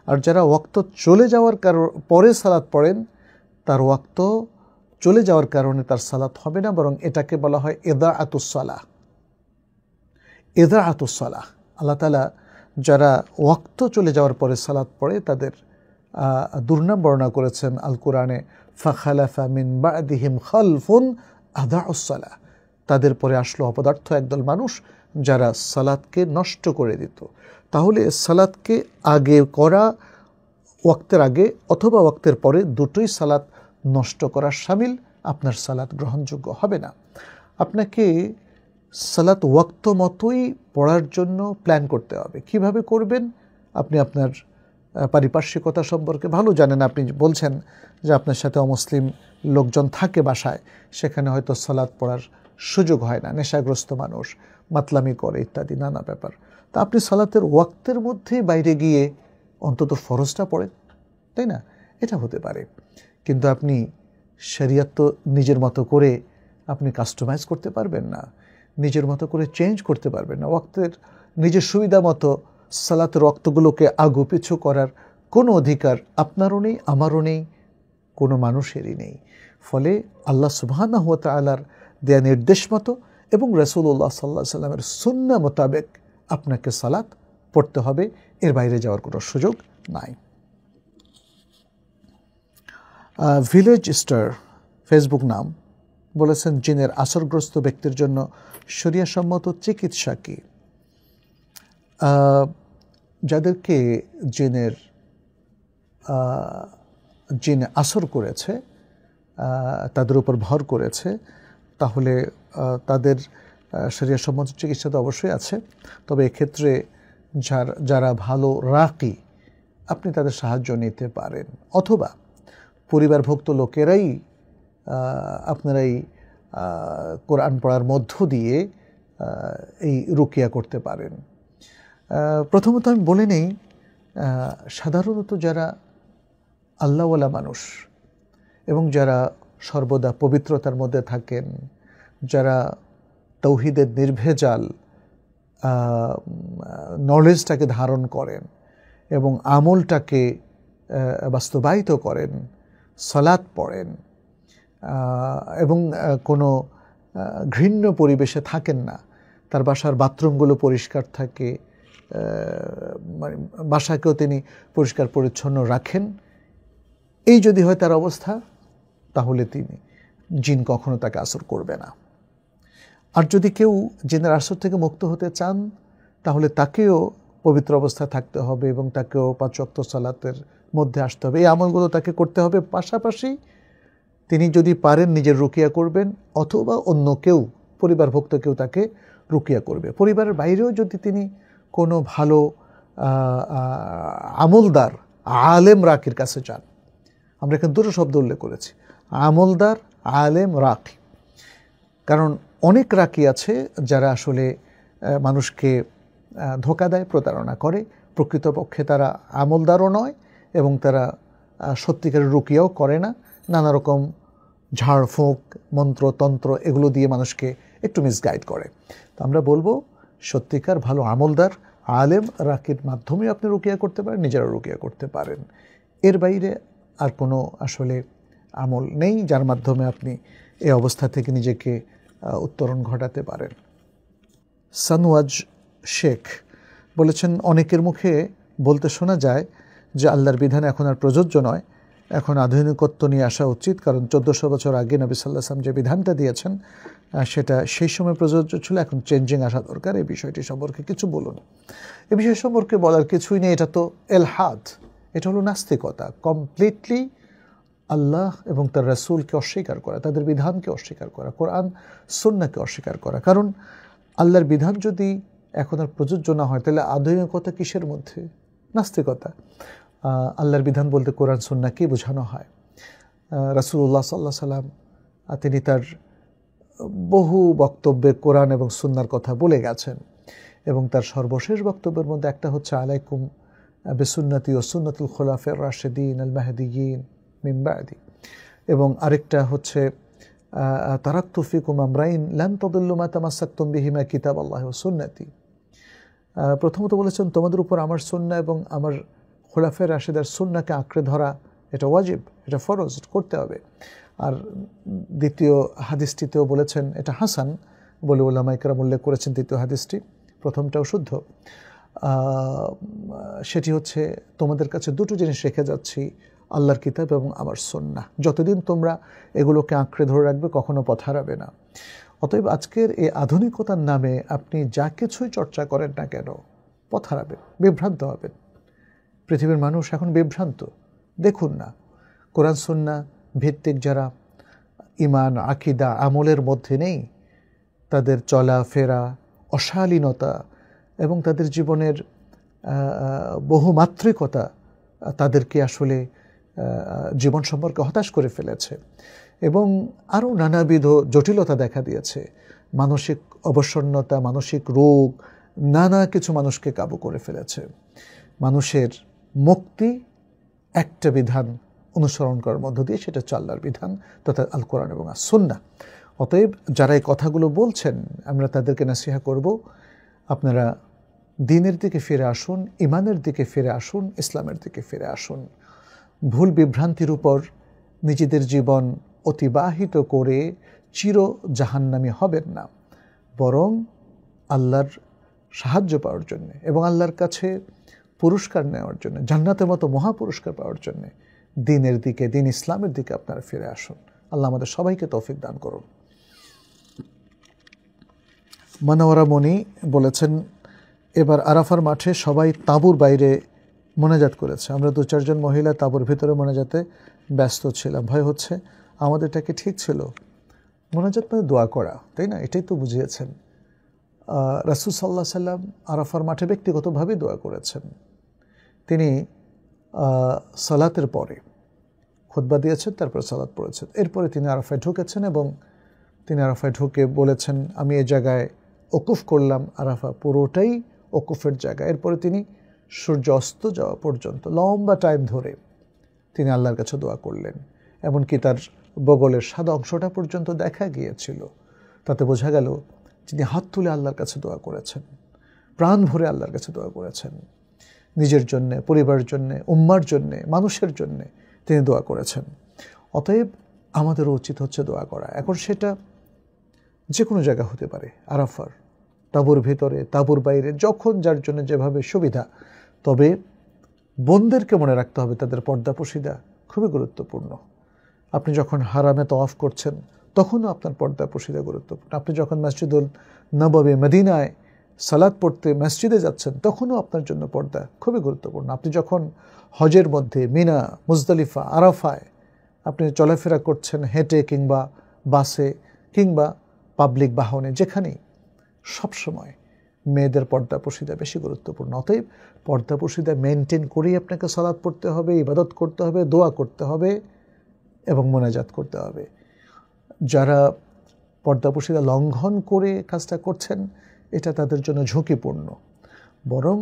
আর যারা ওয়াক্ত চলে যাওয়ার পরে সালাত পড়েন তার ওয়াক্ত চলে যাওয়ার কারণে তার সালাত হবে না, বরং এটাকে বলা হয় ইদাআতুস সালাহ। ইদাআতুস সালাহ, আল্লাহ তাআলা যারা ওয়াক্ত চলে যাওয়ার পরে সালাত পড়ে তাদের দুর্নাম বর্ণনা করেছেন আল কোরআনে, ফাখালাফা মিন বা'দিহিম খালফুন আদাউস সালাহ, তাদের পরে আসলো অপদার্থ একদল মানুষ যারা সালাতকে নষ্ট করে দিত। তাহলে সালাতকে আগে করা, ওয়াক্তের আগে অথবা ওয়াক্তের পরে দুটোই সালাত নষ্ট করার শামিল, আপনার সালাত গ্রহণযোগ্য হবে না। আপনাকে সালাত ওয়াক্ত মতোই পড়ার জন্য প্ল্যান করতে হবে। কিভাবে করবেন? আপনি আপনার পারিপার্শ্বিকতা সম্পর্কে ভালো জানেন। আপনি বলছেন যে আপনার সাথে অমুসলিম লোকজন থাকে বাসায়, সেখানে হয়তো সালাত পড়ার সুযোগ হয় না, নেশাগ্রস্ত মানুষ, মাতলামি করে ইত্যাদি নানা ব্যাপার। তা আপনি সালাতের ওয়াক্তের মধ্যে বাইরে গিয়ে অন্তত ফরজটা পড়েন, তাই না? এটা হতে পারে। কিন্তু আপনি শরিয়ত তো নিজের মতো করে আপনি কাস্টমাইজ করতে পারবেন না, নিজের মতো করে চেঞ্জ করতে পারবেন না। ওয়াক্তের নিজের সুবিধা মতো সালাতের ওয়াক্তগুলোকে আগু পিছু করার কোনো অধিকার আপনারও নেই, আমারও নেই, কোনো মানুষেরই নেই। ফলে আল্লাহ সুবহানাহু ওয়া তাআলার দেয়া নির্দেশ মতো এবং রাসূলুল্লাহ সাল্লাল্লাহু আলাইহি ওয়াসাল্লামের সুন্নাহ মোতাবেক আপনাকে সালাত পড়তে হবে, এর বাইরে যাওয়ার কোনো সুযোগ নাই। ভিলেজ স্টার ফেসবুক নাম বলেছেন, জিনের আসরগ্রস্ত ব্যক্তির জন্য শরিয়াসম্মত চিকিৎসা কি? যাদেরকে জিন আসর করেছে, তাদের উপর ভর করেছে, তাহলে তাদের শরিয়াসম্মত চিকিৎসা তো অবশ্যই আছে। তবে এক্ষেত্রে যারা ভালো রাকি, আপনি তাদের সাহায্য নিতে পারেন, অথবা পরিবারভুক্ত লোকেরাই আপনারাই কোরআন পড়ার মধ্য দিয়ে এই রুকিয়া করতে পারেন। প্রথমত আমি বলে নেই, সাধারণত যারা আল্লাহওয়ালা মানুষ এবং যারা সর্বদা পবিত্রতার মধ্যে থাকেন, যারা তাওহীদের নির্ভেজাল নলেজটাকে ধারণ করেন এবং আমলটাকে বাস্তবায়িত করেন, সালাত পড়েন এবং কোনো ঘৃণ্য পরিবেশে থাকেন না, তার বাসার বাথরুমগুলো পরিষ্কার থাকে, মানে বাসাকেও তিনি পরিষ্কার পরিচ্ছন্ন রাখেন, এই যদি হয় তার অবস্থা, তাহলে তিনি জিন কখনো তাকে আসর করবে না। আর যদি কেউ জিনের আসর থেকে মুক্ত হতে চান তাহলে তাকেও পবিত্র অবস্থায় থাকতে হবে এবং তাকেও 5 ওয়াক্ত সালাতের মধ্যে আসতে হবে। এই আমলগুলো তাকে করতে হবে। পাশাপাশি তিনি যদি পারেন নিজের রুকিয়া করবেন, অথবা অন্য কেউ, পরিবারভুক্ত কেউ তাকে রুকিয়া করবে। পরিবারের বাইরেও যদি তিনি কোনো ভালো আমলদার আলেম রাকির কাছে যান, আমরা এখানে দুটো শব্দ উল্লেখ করেছি, আমলদার, আলেম, রাকি। কারণ অনেক রাকি আছে যারা আসলে মানুষকে ধোঁকা দেয়, প্রতারণা করে। প্রকৃতপক্ষে তারা আমলদারও নয় এবং তারা সত্যিকারের রুকিয়াও করে না। নানা রকম ঝাড়ফুঁক, মন্ত্রতন্ত্র এগুলো দিয়ে মানুষকে একটু মিসগাইড করে। তো আমরা বলবো সত্যিকার ভালো আমলদার, আলেম, রাকির মাধ্যমে আপনি রুকিয়া করতে পারেন, নিজেরা রুকিয়া করতে পারেন। এর বাইরে আর কোনো আসলে আমল নেই যার মাধ্যমে আপনি এই অবস্থা থেকে নিজেকে উত্তরণ ঘটাতে পারেন। সানওয়াজ শেখ বলেছেন, অনেকের মুখে বলতে শোনা যায় যে আল্লাহর বিধান এখন আর প্রযোজ্য নয়, এখন আধুনিকত্ব নিয়ে আসা উচিত, কারণ 1400 বছর আগে নবী সাল্লাল্লাহু আলাইহি ওয়াসাল্লাম যে বিধানটা দিয়েছেন সেটা সেই সময় প্রযোজ্য ছিল, এখন চেঞ্জিং আসা দরকার। এই বিষয়টি সম্পর্কে কিছু বলুন। এই বিষয় সম্পর্কে বলার কিছুই নেই। এটা তো এলহাদ, এটা হলো নাস্তিকতা। কমপ্লিটলি আল্লাহ এবং তার রাসূলকে অস্বীকার করা, তাদের বিধানকে অস্বীকার করা, কোরআন সুন্নাহকে অস্বীকার করা। কারণ আল্লাহর বিধান যদি এখন আর প্রযোজ্য না হয় তাহলে আধুনিকতা কিসের মধ্যে? নাস্তিকতা। আল্লাহর বিধান বলতে কোরআন সুন্নাহকেই বোঝানো হয়। রাসূলুল্লাহ সাল্লাল্লাহু আলাইহি সাল্লাম তিনি তার বহু বক্তব্যে কোরআন এবং সুন্নাহর কথা বলে গেছেন, এবং তার সর্বশেষ বক্তব্যের মধ্যে একটা হচ্ছে আলাইকুম বিসুন্নতি ওয়া সুন্নাতুল খুলাফায়ে রাশিদিন আল মাহদিয়িন মিন বা'দি, এবং আরেকটা হচ্ছে তারাকতু ফিকুম আমরাইন লান তাদিল্লু মা তামাসসাকতুম বিহিমা কিতাবাল্লাহি ওয়া সুন্নতি। প্রথমত বলেছেন তোমাদের উপর আমার সুন্নাহ এবং আমার খুলাফায়ে রাশিদার সুন্নাহকে আঁকড়ে ধরা এটা ওয়াজিব, এটা ফরজ, করতে হবে। আর দ্বিতীয় হাদিসটিতেও বলেছেন এটা হাসান বলে উলামায়ে কেরাম উল্লেখ করেছেন। দ্বিতীয় হাদিসটি, প্রথমটাও শুদ্ধ। সেটি হচ্ছে তোমাদের কাছে দুটো জিনিস রেখে যাচ্ছি, আল্লাহর কিতাব এবং আমার সুন্নাহ। যতদিন তোমরা এগুলোকে আঁকড়ে ধরে রাখবে কখনো পথ হারাবে না। অতএব আজকের এই আধুনিকতার নামে আপনি যা কিছুই চর্চা করেন না কেন পথ হারাবেন, বিভ্রান্ত হবেন। পৃথিবীর মানুষ এখন বিভ্রান্ত। দেখুন না, কোরআন সুন্নাহ ভিত্তিক যারা ঈমান, আকীদা, আমলের মধ্যে নেই, তাদের চলাফেরা, অশালীনতা এবং তাদের জীবনের বহুমাত্রিকতা তাদেরকে আসলে জীবন সম্পর্কে হতাশ করে ফেলেছে এবং আরও নানাবিধ জটিলতা দেখা দিয়েছে। মানসিক অবসন্নতা, মানসিক রোগ, নানা কিছু মানুষকে কাবু করে ফেলেছে। মানুষের মুক্তি একটা বিধান অনুসরণ করার মধ্য দিয়ে, সেটা হচ্ছে আল্লাহর বিধান তথা আল কোরআন এবং আস সুন্নাহ। অতএব যারা এই কথাগুলো বলছেন আমরা তাদেরকে নসিহা করব, আপনারা দ্বীনের দিকে ফিরে আসুন, ঈমানের দিকে ফিরে আসুন, ইসলামের দিকে ফিরে আসুন। ভুল বিভ্রান্তির উপর নিজেদের জীবন অতিবাহিত করে চির জাহান্নামী হবেন না, বরং আল্লাহর সাহায্য পাওয়ার জন্য এবং আল্লাহর কাছে পুরস্কার নেওয়ার জন্য, জান্নাতের মতো মহাপুরস্কার পাওয়ার জন্য দ্বীনের দিকে, দ্বীন ইসলামের দিকে আপনারা ফিরে আসুন। আল্লাহ আমাদের সবাইকে তৌফিক দান করুন। মানওয়ারা মনি বলেছেন, এবার আরাফার মাঠে সবাই তাঁবুর বাইরে মোনাজাত করেছে, আমরা 2-4 জন মহিলা তাঁবুর ভিতরে মোনাজাতে ব্যস্ত ছিলাম। ভয় হচ্ছে আমাদেরটা কি ঠিক ছিল? মোনাজাত মানে দোয়া করা, তাই না? এটাই তো বুঝিয়েছেন। রাসূল সাল্লাল্লাহু আলাইহি সাল্লাম আরাফার মাঠে ব্যক্তিগতভাবে দোয়া করেছেন। তিনি সালাতের পরে খুতবা দিয়েছেন, তারপর সালাত পড়েছেন, এরপরে তিনি আরাফায় ঢুকেছেন এবং তিনি আরাফায় ঢুকে বলেছেন আমি এই জায়গায় ওকুফ করলাম। আরাফা পুরোটাই ওকুফের জায়গা। এরপরে তিনি সূর্য অস্ত যাওয়া পর্যন্ত লম্বা টাইম ধরে তিনি আল্লাহর কাছে দোয়া করলেন, এমনকি তার বগলের সাদা অংশটা পর্যন্ত দেখা গিয়েছিল। তাতে বোঝা গেল তিনি হাত তুলে আল্লাহর কাছে দোয়া করেছেন, প্রাণ ভরে আল্লাহর কাছে দোয়া করেছেন। নিজের জন্যে, পরিবারের জন্যে, উম্মার জন্যে, মানুষের জন্যে তিনি দোয়া করেছেন। অতএব আমাদেরও উচিত হচ্ছে দোয়া করা। এখন সেটা যে কোনো জায়গা হতে পারে, আরাফার, তাঁবুর ভিতরে, তাঁবুর বাইরে, যখন যার জন্য যেভাবে সুবিধা। তবে বোনদেরকে মনে রাখতে হবে তাদের পর্দাপশিদা খুবই গুরুত্বপূর্ণ। আপনি যখন হারামে তওয়াফ করছেন তখনও আপনার পর্দা প্রশিদা গুরুত্বপূর্ণ। আপনি যখন মসজিদুল নববী মদিনায় সালাত পড়তে মসজিদে যাচ্ছেন তখনও আপনার জন্য পর্দা খুবই গুরুত্বপূর্ণ। আপনি যখন হজের মধ্যে মিনা, মুজদালিফা, আরাফায় আপনি চলাফেরা করছেন হেঁটে কিংবা বাসে কিংবা পাবলিক বাহনে, যেখানেই, সবসময় মেয়েদের পর্দা প্রশিদা বেশি গুরুত্বপূর্ণ। অতএব পর্দা প্রশিদা মেনটেন করেই আপনাকে সালাত পড়তে হবে, ইবাদত করতে হবে, দোয়া করতে হবে এবং মোনাজাত করতে হবে। যারা পর্দা প্রশিদা লঙ্ঘন করে কাজটা করছেন এটা তাদের জন্য ঝুঁকিপূর্ণ। বরং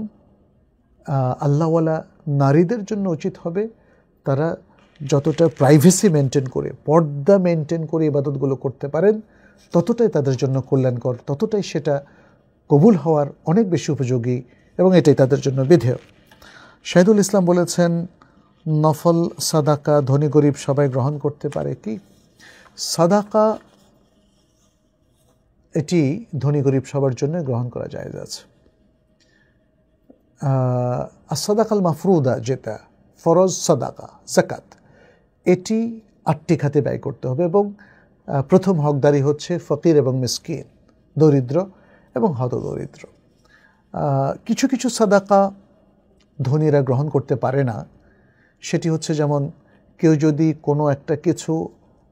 আল্লাহওয়ালা নারীদের জন্য উচিত হবে তারা যতটা প্রাইভেসি মেনটেন করে, পর্দা মেনটেন করে ইবাদতগুলো করতে পারেন ততটাই তাদের জন্য কল্যাণকর, ততটাই সেটা কবুল হওয়ার অনেক বেশি উপযোগী এবং এটাই তাদের জন্য বিধেয়। শাহিদুল ইসলাম বলেছেন, নফল সাদাকা ধনী গরিব সবাই গ্রহণ করতে পারে কি? সাদাকা এটি ধনী গরিব সবার জন্য গ্রহণ করা জায়েজ আছে। সাদাকাল মাফরুদা, যেটা ফরজ সাদাকা, যাকাত, এটি 8টি খাতে ব্যয় করতে হবে এবং প্রথম হকদারি হচ্ছে ফকির এবং মিসকিন, দরিদ্র এবং হতদরিদ্র। কিছু কিছু সাদাকা ধনীরা গ্রহণ করতে পারে না। সেটি হচ্ছে যেমন কেউ যদি কোনো একটা কিছু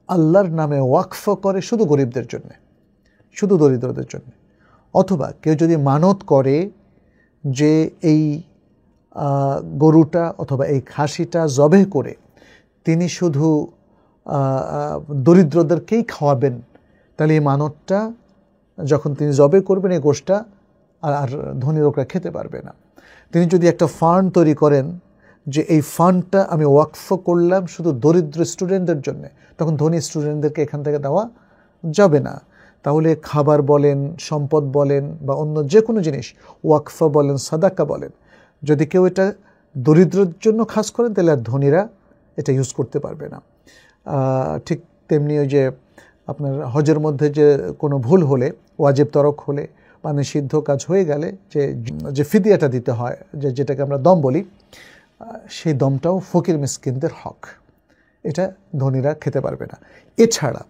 আল্লাহর নামে ওয়াকফ করে শুধু গরিবদের জন্যে, শুধু দরিদ্রদের জন্য, অথবা কেউ যদি মানত করে যে এই গরুটা অথবা এই খাসিটা জবেহ করে তিনি শুধু দরিদ্রদেরকেই খাওয়াবেন, তাহলে এই মানতটা যখন তিনি জবে করবেন এই গোশটা আর ধনী লোকরা খেতে পারবে না। তিনি যদি একটা ফান্ড তৈরি করেন যে এই ফান্ডটা আমি ওয়াকফ করলাম শুধু দরিদ্র স্টুডেন্টদের জন্য, তখন ধনী স্টুডেন্টদেরকে এখান থেকে দেওয়া যাবে না। তাহলে খাবার বলেন, সম্পদ বলেন বা অন্য যে কোনো জিনিস, ওয়াকফা বলেন, সাদাকা বলেন, যদি কেউ এটা দরিদ্রের জন্য খাস করেন তাহলে আর ধনীরা এটা ইউজ করতে পারবে না। ঠিক তেমনি ওই যে আপনার হজের মধ্যে যে কোনো ভুল হলে, ওয়াজিব তরক হলে বা নিষিদ্ধ কাজ হয়ে গেলে যে ফিদিয়াটা দিতে হয়, যেটাকে আমরা দম বলি, সেই দমটাও ফকির মিসকিনদের হক, এটা ধনীরা খেতে পারবে না। এছাড়া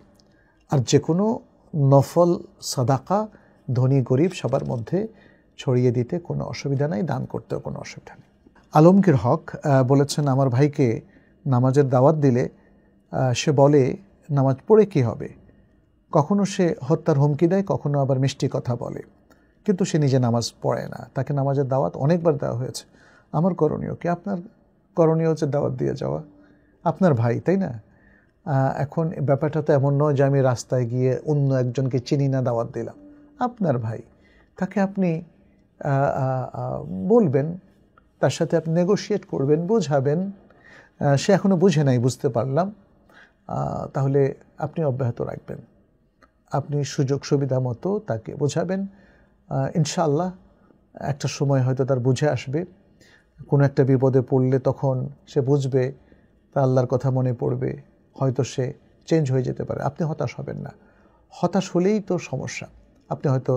আর যে কোনো নফল সাদাকা ধনী গরিব সবার মধ্যে ছড়িয়ে দিতে কোনো অসুবিধা নাই, দান করতেও কোনো অসুবিধা নেই। আলমগীর হক বলেছেন, আমার ভাইকে নামাজের দাওয়াত দিলে সে বলে নামাজ পড়ে কি হবে। কখনো সে হত্যার হুমকি দেয়, কখনো আবার মিষ্টি কথা বলে, কিন্তু সে নিজে নামাজ পড়ে না। তাকে নামাজের দাওয়াত অনেকবার দেওয়া হয়েছে। আমার করণীয় কি? আপনার করণীয় হচ্ছে দাওয়াত দিয়ে যাওয়া। আপনার ভাই, তাই না? এখন ব্যাপারটা তো এমন নয় যে আমি রাস্তায় গিয়ে অন্য একজনকে চিনি না দাওয়াত দিলাম। আপনার ভাই, তাকে আপনি বলবেন, তার সাথে আপনি নেগোশিয়েট করবেন, বোঝাবেন। সে এখনও বুঝে নাই, বুঝতে পারলাম, তাহলে আপনি অব্যাহত রাখবেন। আপনি সুযোগ সুবিধা মতো তাকে বোঝাবেন। ইনশাআল্লাহ একটা সময় হয়তো তার বুঝে আসবে। কোনো একটা বিপদে পড়লে তখন সে বুঝবে, তা আল্লাহর কথা মনে পড়বে, হয়তো সে চেঞ্জ হয়ে যেতে পারে। আপনি হতাশ হবেন না। হতাশ হলেই তো সমস্যা। আপনি হয়তো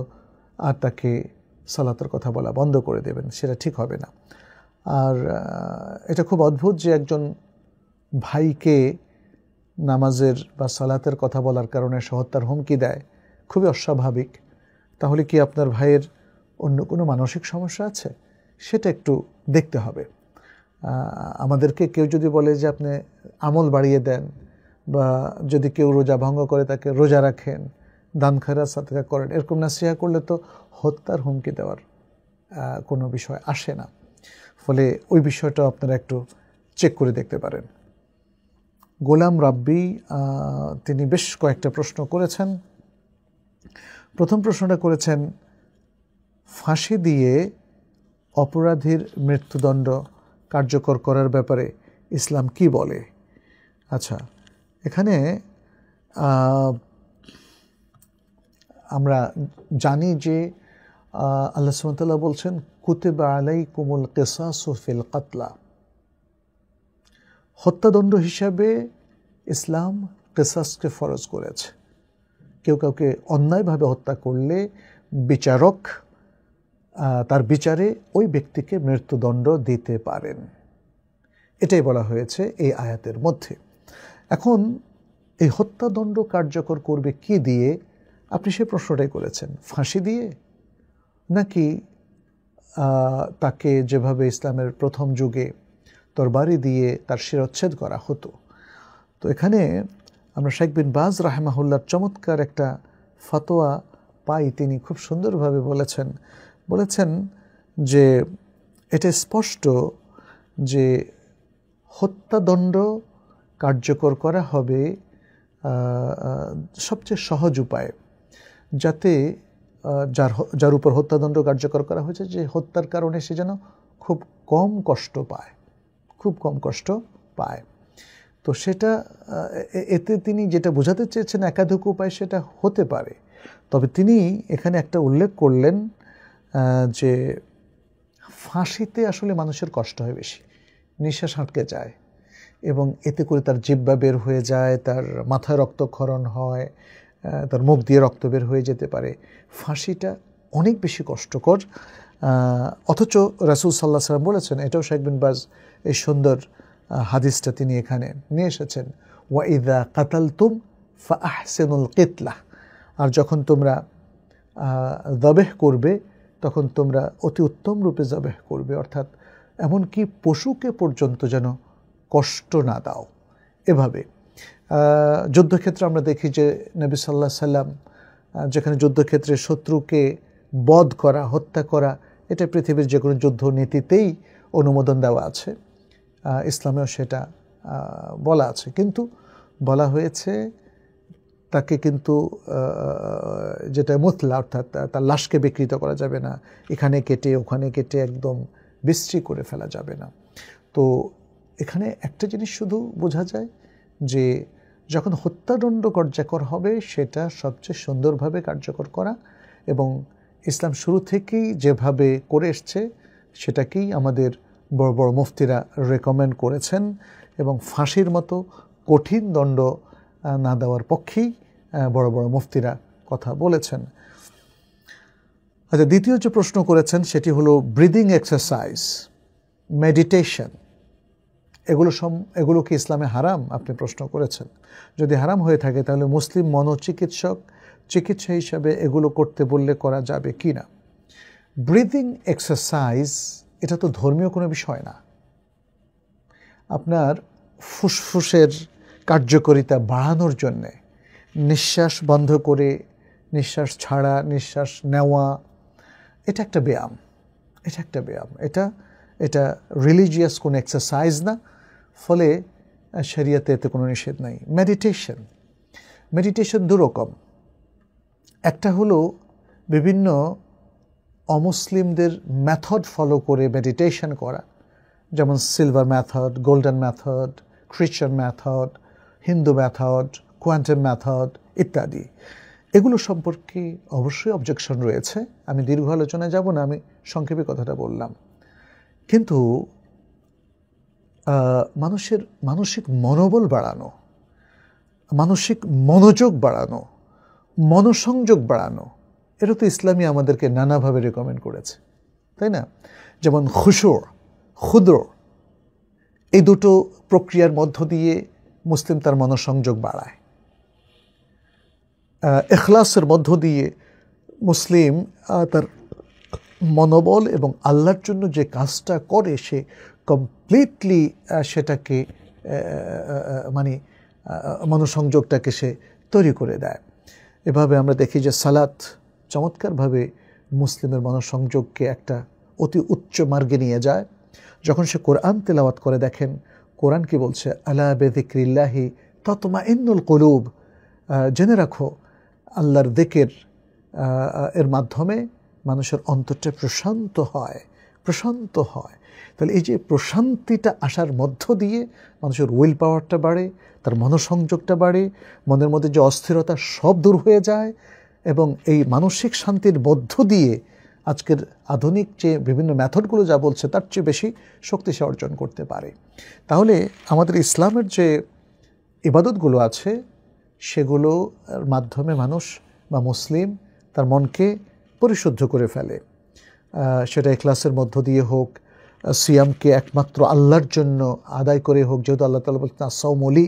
আর তাকে সালাতের কথা বলা বন্ধ করে দেবেন, সেটা ঠিক হবে না। আর এটা খুব অদ্ভুত যে একজন ভাইকে নামাজের বা সালাতের কথা বলার কারণে সে হত্যার হুমকি দেয়, খুবই অস্বাভাবিক। তাহলে কি আপনার ভাইয়ের অন্য কোনো মানসিক সমস্যা আছে? সেটা একটু দেখতে হবে। আমাদেরকে কেউ যদি বলে যে আপনি আমল বাড়িয়ে দেন, বা যদি কেউ রোজা ভঙ্গ করে তাকে রোজা রাখেন, দান খায়রাত সাদকা করেন, এরকম নাসিহা করলে তো হত্যার হুমকি দেওয়ার কোনো বিষয় আসে না। ফলে ওই বিষয়টা আপনারা একটু চেক করে দেখতে পারেন। গোলাম রাব্বি তিনি বেশ কয়েকটা প্রশ্ন করেছেন। প্রথম প্রশ্নটা করেছেন, ফাঁসি দিয়ে অপরাধীর মৃত্যুদণ্ড কার্যকর করার ব্যাপারে ইসলাম কি বলে? আচ্ছা, এখানে আমরা জানি যে আল্লাহ সুবহানাহু ওয়া তাআলা বলছেন, কুতিবা আলাইকুমুল কিসাসু ফিল কাতলা। হত্যাদণ্ড হিসাবে ইসলাম কিসাসকে ফরজ করেছে। কেউ কাউকে অন্যায়ভাবে হত্যা করলে বিচারক তার বিচারে ওই ব্যক্তিকে মৃত্যুদণ্ড দিতে পারেন। এটাই বলা হয়েছে এই আয়াতের মধ্যে। এখন এই হত্যাদণ্ড কার্যকর করবে কি দিয়ে? আপনি সে প্রশ্নটাই করেছেন, ফাঁসি দিয়ে, নাকি তাকে যেভাবে ইসলামের প্রথম যুগে তরবারি দিয়ে তার শিরচ্ছেদ করা হতো। তো এখানে আমরা শেখ বিন বাজ রাহেমাহুল্লাহর চমৎকার একটা ফতোয়া পাই। তিনি খুব সুন্দরভাবে বলেছেন যে এটা স্পষ্ট যে হত্যাদণ্ড কার্যকর করা হবে সবচেয়ে সহজ উপায়, যাতে যার উপর হত্যাদণ্ড কার্যকর করা হয়েছে যে হত্যার কারণে সে যেন খুব কম কষ্ট পায়। তো সেটা এতে তিনি যেটা বোঝাতে চেয়েছেন একাধিক উপায় সেটা হতে পারে, তবে তিনি এখানে একটা উল্লেখ করলেন যে ফাঁসিতে আসলে মানুষের কষ্ট হয় বেশি, নিঃশ্বাস আটকে যায় এবং এতে করে তার জিহ্বা বের হয়ে যায়, তার মাথায় রক্তক্ষরণ হয়, তার মুখ দিয়ে রক্ত বের হয়ে যেতে পারে। ফাঁসিটা অনেক বেশি কষ্টকর। অথচ রাসূল সাল্লাল্লাহু আলাইহি ওয়াসাল্লাম বলেছেন, এটাও শেখ বিন বাজ এই সুন্দর হাদিসটা তিনি এখানে নিয়ে এসেছেন, ওয়া ইযা কাতালতুম ফাআহসিনুল কিতলা, আর যখন তোমরা যবেহ করবে তখন তোমরা অতি উত্তম রূপে যবেহ করবে, অর্থাৎ এমনকি পশুকে পর্যন্ত যেন কষ্ট না দাও। এভাবে যুদ্ধক্ষেত্রে আমরা দেখি যে নবী সাল্লাল্লাহু আলাইহি সাল্লাম যেখানে যুদ্ধক্ষেত্রে শত্রুকে বধ করা, হত্যা করা, এটা পৃথিবীর যে কোনো যুদ্ধ নীতিতেই অনুমোদন দেওয়া আছে, ইসলামেও সেটা বলা আছে, কিন্তু বলা হয়েছে তাকে কিন্তু যেটা মুতলা, অর্থাৎ তার লাশকে বিকৃত করা যাবে না, এখানে কেটে ওখানে কেটে একদম বিশ্রী করে ফেলা যাবে না। তো এখানে একটা জিনিস শুধু বোঝা যায় যে যখন হত্যাদণ্ড কার্যকর হবে সেটা সবচেয়ে সুন্দরভাবে কার্যকর করা, এবং ইসলাম শুরু থেকেই যেভাবে করে এসছে সেটাকেই আমাদের বড় বড় মুফতিরা রেকমেন্ড করেছেন, এবং ফাঁসির মতো কঠিন দণ্ড না দেওয়ার পক্ষেই বড় বড় মুফতিরা কথা বলেছেন। আচ্ছা, দ্বিতীয় যে প্রশ্ন করেছেন সেটি হলো ব্রিদিং এক্সারসাইজ, মেডিটেশন, এগুলো কি ইসলামে হারাম? আপনি প্রশ্ন করেছেন। যদি হারাম হয়ে থাকে তাহলে মুসলিম চিকিৎসা হিসাবে এগুলো করতে বললে করা যাবে কি না? ব্রিদিং এক্সারসাইজ এটা তো ধর্মীয় কোনো বিষয় না। আপনার ফুসফুসের কার্যকারিতা বাড়ানোর জন্যে নিঃশ্বাস বন্ধ করে নিঃশ্বাস ছাড়া, নিঃশ্বাস নেওয়া, এটা একটা ব্যায়াম। এটা রিলিজিয়াস কোনো এক্সারসাইজ না, ফলে শরিয়াতে এতে কোনো নিষেধ নাই। মেডিটেশন দুরকম। একটা হলো বিভিন্ন অমুসলিমদের মেথড ফলো করে মেডিটেশন করা, যেমন silver method, golden method, Christian method, Hindu method, quantum method ইত্যাদি। এগুলো সম্পর্কে অবশ্যই অবজেকশন রয়েছে। আমি দীর্ঘ আলোচনায় যাব না, আমি সংক্ষেপে কথাটা বললাম। কিন্তু মানুষের মানসিক মনোবল বাড়ানো, মানসিক মনোযোগ বাড়ানো, মনোসংযোগ বাড়ানো, এটা তো ইসলামী আমাদেরকে নানাভাবে রেকমেন্ড করেছে, তাই না? যেমন ক্ষুদ্র, এই দুটো প্রক্রিয়ার মধ্য দিয়ে মুসলিম তার মনোসংযোগ বাড়ায়। ইখলাসের মধ্য দিয়ে মুসলিম তার মনোবল এবং আল্লাহর জন্য যে কাজটা করে সে কমপ্লিটলি সেটাকে মনোসংযোগটাকে সে তৈরি করে দেয়। এভাবে আমরা দেখি যে সালাত চমৎকারভাবে মুসলিমের মনোসংযোগকে একটা অতি উচ্চ মার্গে নিয়ে যায়। যখন সে কোরআন তেলাওয়াত করে, দেখেন কোরআন কি বলছে, আলা বিযিক্রিল্লাহি তাতমাইন্নুল কুলুব, জেনে রাখো আল্লাহর যিকির এর মাধ্যমে মানুষের অন্তরটা প্রশান্ত হয়। তাহলে এই যে প্রশান্তিটা আসার মধ্য দিয়ে মানুষের উইল পাওয়ারটা বাড়ে, তার মনোসংযোগটা বাড়ে, মনের মধ্যে যে অস্থিরতা সব দূর হয়ে যায়, এবং এই মানসিক শান্তির মধ্য দিয়ে আজকের আধুনিক যে বিভিন্ন মেথডগুলো যা বলছে তার চেয়ে বেশি শক্তি সে অর্জন করতে পারে। তাহলে আমাদের ইসলামের যে ইবাদতগুলো আছে সেগুলোর মাধ্যমে মানুষ বা মুসলিম তার মনকে পরিশুদ্ধ করে ফেলে। সেটা ইখলাসের মধ্য দিয়ে হোক, সিয়ামকে একমাত্র আল্লাহর জন্য আদায় করে হোক, যেহেতু আল্লাহ তাআলা বলছেন আস-সাওমু লি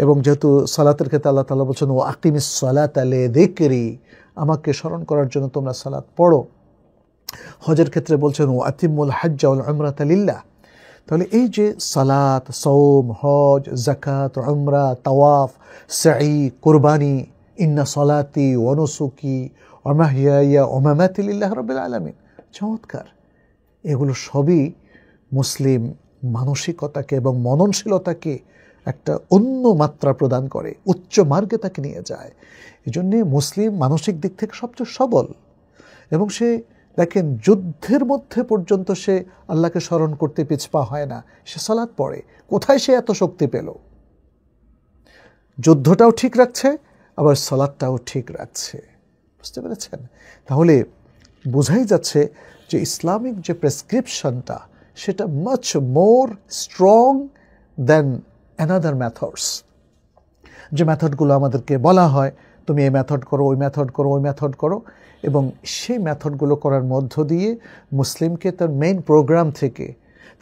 এবং যেহেতু সালাতের ক্ষেত্রে আল্লাহ তাআলা বলছেন ও আকিমিস সালাতা লিযিকরি, আমাকে স্মরণ করার জন্য তোমরা সালাত পড়ো। হজের ক্ষেত্রে বলছেন ও আতিমুল হাজ্জা ওয়াল উমরাতা লিল্লাহ। তাহলে এই যে সালাত, সওম, হজ, যাকাত, উমরা, তাওয়াফ, সাই, কুরবানি, ইন্না সালাতি ওয়া নুসুকি ওয়া মাহইয়ায়া ওয়া মামাতি লিল্লাহি রাব্বিল আলামিন, চমৎকার। এগুলো সবই মুসলিম মানসিকতাকে এবং মননশীলতাকে একটা অন্য মাত্রা প্রদান করে, উচ্চ মার্গে তাকে নিয়ে যায়। এই জন্যে মুসলিম মানসিক দিক থেকে সবচেয়ে সবল, এবং সে দেখেন যুদ্ধের মধ্যে পর্যন্ত সে আল্লাহকে স্মরণ করতে পিছপা হয় না, সে সালাত পড়ে। কোথায় সে এত শক্তি পেল? যুদ্ধটাও ঠিক রাখছে, আবার সালাতটাও ঠিক রাখছে। বুঝতে পেরেছেন? তাহলে বোঝাই যাচ্ছে যে ইসলামিক যে প্রেসক্রিপশনটা সেটা much more strong than another methods. যে মেথডগুলো আমাদেরকে বলা হয় তুমি এই মেথড করো, ওই মেথড করো, ওই মেথড করো, এবং সেই মেথডগুলো করার মধ্য দিয়ে মুসলিমকে তার মেইন প্রোগ্রাম থেকে,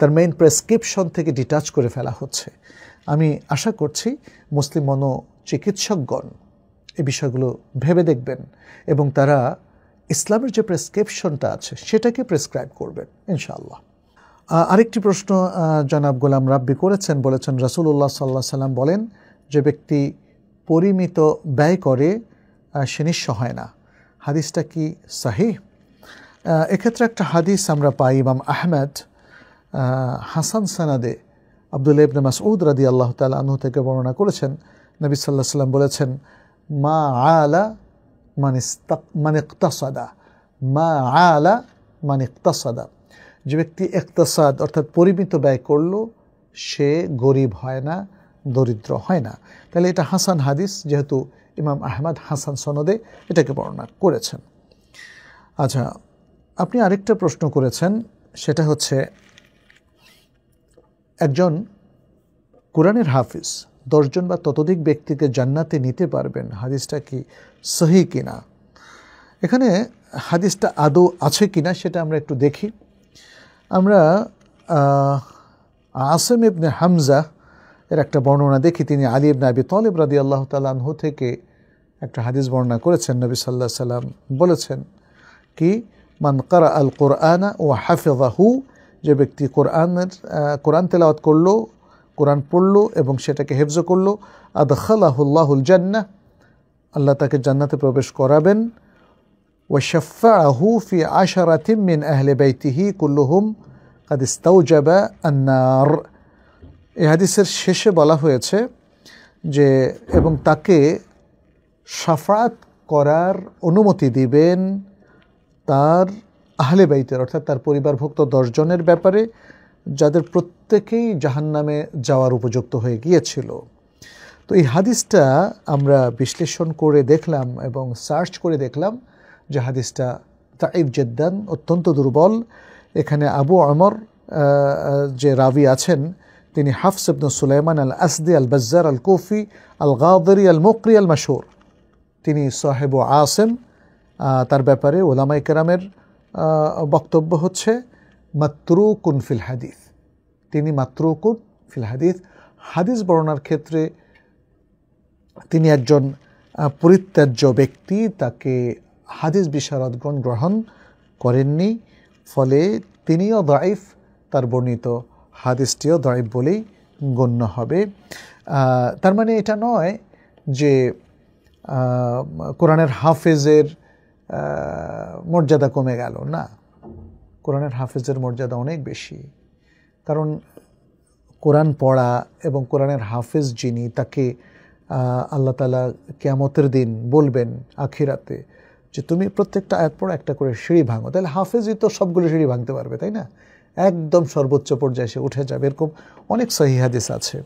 তার মেইন প্রেসক্রিপশন থেকে ডিটাচ করে ফেলা হচ্ছে। আমি আশা করছি মুসলিম মনোচিকিৎসকগণ এই বিষয়গুলো ভেবে দেখবেন এবং তারা ইসলামের যে প্রেসক্রিপশনটা আছে সেটাকে প্রেসক্রাইব করবেন ইনশাআল্লাহ। আরেকটি প্রশ্ন জনাব গোলাম রাব্বি করেছেন, বলেছেন রাসূলুল্লাহ সাল্লাল্লাহু আলাইহি সাল্লাম বলেন যে ব্যক্তি পরিমিত ব্যয় করে সে নিঃস্ব হয় না। হাদিসটা কি সহিহ? এক্ষেত্রে একটা হাদিস আমরা পাই, ইমাম আহমেদ হাসান সানাদে আব্দুল্লাহ ইবনে মাসউদ রাদিয়াল্লাহু তাআলা আনহু থেকে বর্ণনা করেছেন, নবী সাল্লাল্লাহু আলাইহি সাল্লাম বলেছেন মা আলা মান ইকতাসাদা, মা আলা মান ইকতাসাদা, যে ব্যক্তি ইকতাসাদ অর্থাৎ পরিমিত ব্যয় করলো সে গরিব হয় না, দরিদ্র হয় না। তাহলে এটা হাসান হাদিস, যেহেতু ইমাম আহমদ হাসান সনদে এটাকে বর্ণনা করেছেন। আচ্ছা, আপনি আরেকটা প্রশ্ন করেছেন, সেটা হচ্ছে একজন কোরআনের হাফিজ 10 জন বা ততোধিক ব্যক্তিকে জান্নাতে নিতে পারবেন, হাদিসটা কি সহিহ কিনা? এখানে হাদিসটা আদৌ আছে কিনা সেটা আমরা একটু দেখি। আমরা আসিম ইবনে হামজা এর একটা বর্ণনা দেখি। তিনি আলী ইবনে আবি তালিব রাদিয়াল্লাহু তাআলা আনহু থেকে একটা হাদিস বর্ণনা করেছেন। নবী সাল্লাল্লাহু আলাইহি সাল্লাম বলেছেন কি, মান কারা আল কোরআনা ও হাফিজাহু, যে ব্যক্তি কোরআন তেলাওয়াত করলো, কোরআন পড়লো এবং সেটাকে হেফজ করলো, আদখালাহুল্লাহুল জান্নাহ, আল্লাহ তাকে জান্নাতে প্রবেশ করাবেন। ওয়া শাফাআহু ফি আশরাতিন মিন আহলি বাইতিহি কুল্লুহুম কাদ ইস্তাওজাবা আন-নার। এই হাদিসের শেষে বলা হয়েছে যে এবং তাকে শাফাআত করার অনুমতি দিবেন তার আহলে বাইতের অর্থাৎ তার পরিবারভুক্ত 10 জনের ব্যাপারে, যাদের প্রত্যেকেই জাহান্নামে যাওয়ার উপযুক্ত হয়ে গিয়েছিল। তো এই হাদিসটা আমরা বিশ্লেষণ করে দেখলাম এবং সার্চ করে দেখলাম যে হাদিসটা দাঈফ জিদ্দান, অত্যন্ত দুর্বল। এখানে আবু আমর যে রাবি আছেন তিনি হাফস ইবনে সুলাইমান আল আসদি আল বাজ্জার আল কুফি আল গাদরি আল মুকরি আল মাশহুর, তিনি সাহেব আসিম। তার ব্যাপারে উলামায়ে কেরামের বক্তব্য হচ্ছে মাতরুকুন ফিল হাদিস, তিনি মাতরুকুন ফিল হাদিস, হাদিস বর্ণনার ক্ষেত্রে তিনি একজন পরিত্যাজ্য ব্যক্তি, তাকে হাদিস বিশারদগণ গ্রহণ করেননি, ফলে তিনিও দাঈফ, তার বর্ণিত হাদিসটিও দাঈফ বলেই গণ্য হবে। তার মানে এটা নয় যে কোরআনের হাফেজের মর্যাদা কমে গেল, না, কোরআনের হাফেজের মর্যাদা অনেক বেশি। কারণ কোরআন পড়া এবং কোরআনের হাফেজ যিনি, তাকে আল্লাহ তাআলা কিয়ামতের দিন বলবেন আখিরাতে যে তুমি প্রত্যেকটা আয়াত পড়ো, একটা করে সিঁড়ি ভাঙো। তাহলে হাফেজই তো সবগুলো সিঁড়ি ভাঙতে পারবে, তাই না? একদম সর্বোচ্চ পর্যায়ে সে উঠে যাবে। এরকম অনেক সহিহ হাদিস আছে,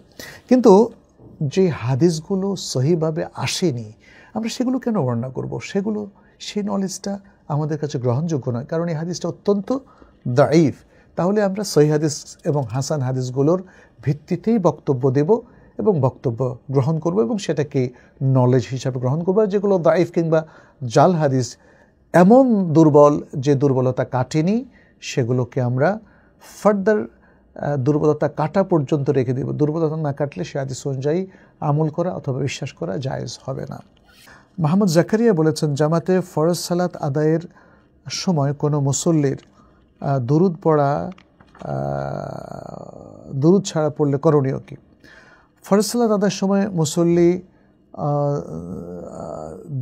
কিন্তু যে হাদিসগুলো সহিভাবে আসেনি আমরা সেগুলো কেন বর্ণনা করব? সেই নলেজটা আমাদের কাছে গ্রহণযোগ্য নয়, কারণ এই হাদিসটা অত্যন্ত দাঈফ। তাহলে আমরা সহিহ হাদিস এবং হাসান হাদিসগুলোর ভিত্তিতেই বক্তব্য দেব এবং বক্তব্য গ্রহণ করব এবং সেটাকে নলেজ হিসাবে গ্রহণ করব। যেগুলো দাঈফ কিংবা জাল হাদিস এমন দুর্বল যে দুর্বলতা কাটেনি, সেগুলোকে আমরা ফার্দার দুর্বলতা কাটা পর্যন্ত রেখে দিব। দুর্বলতা না কাটলে সে হাদিস অনুযায়ী আমল করা অথবা বিশ্বাস করা জায়েজ হবে না। মোহাম্মদ জাকারিয়া বলেছেন, জামাতে ফরজ সালাত আদায়ের সময় কোনো মুসল্লির দুরুদ ছাড়া পড়লে করণীয় কি? ফরজ সালাত আদায়ের সময় মুসল্লি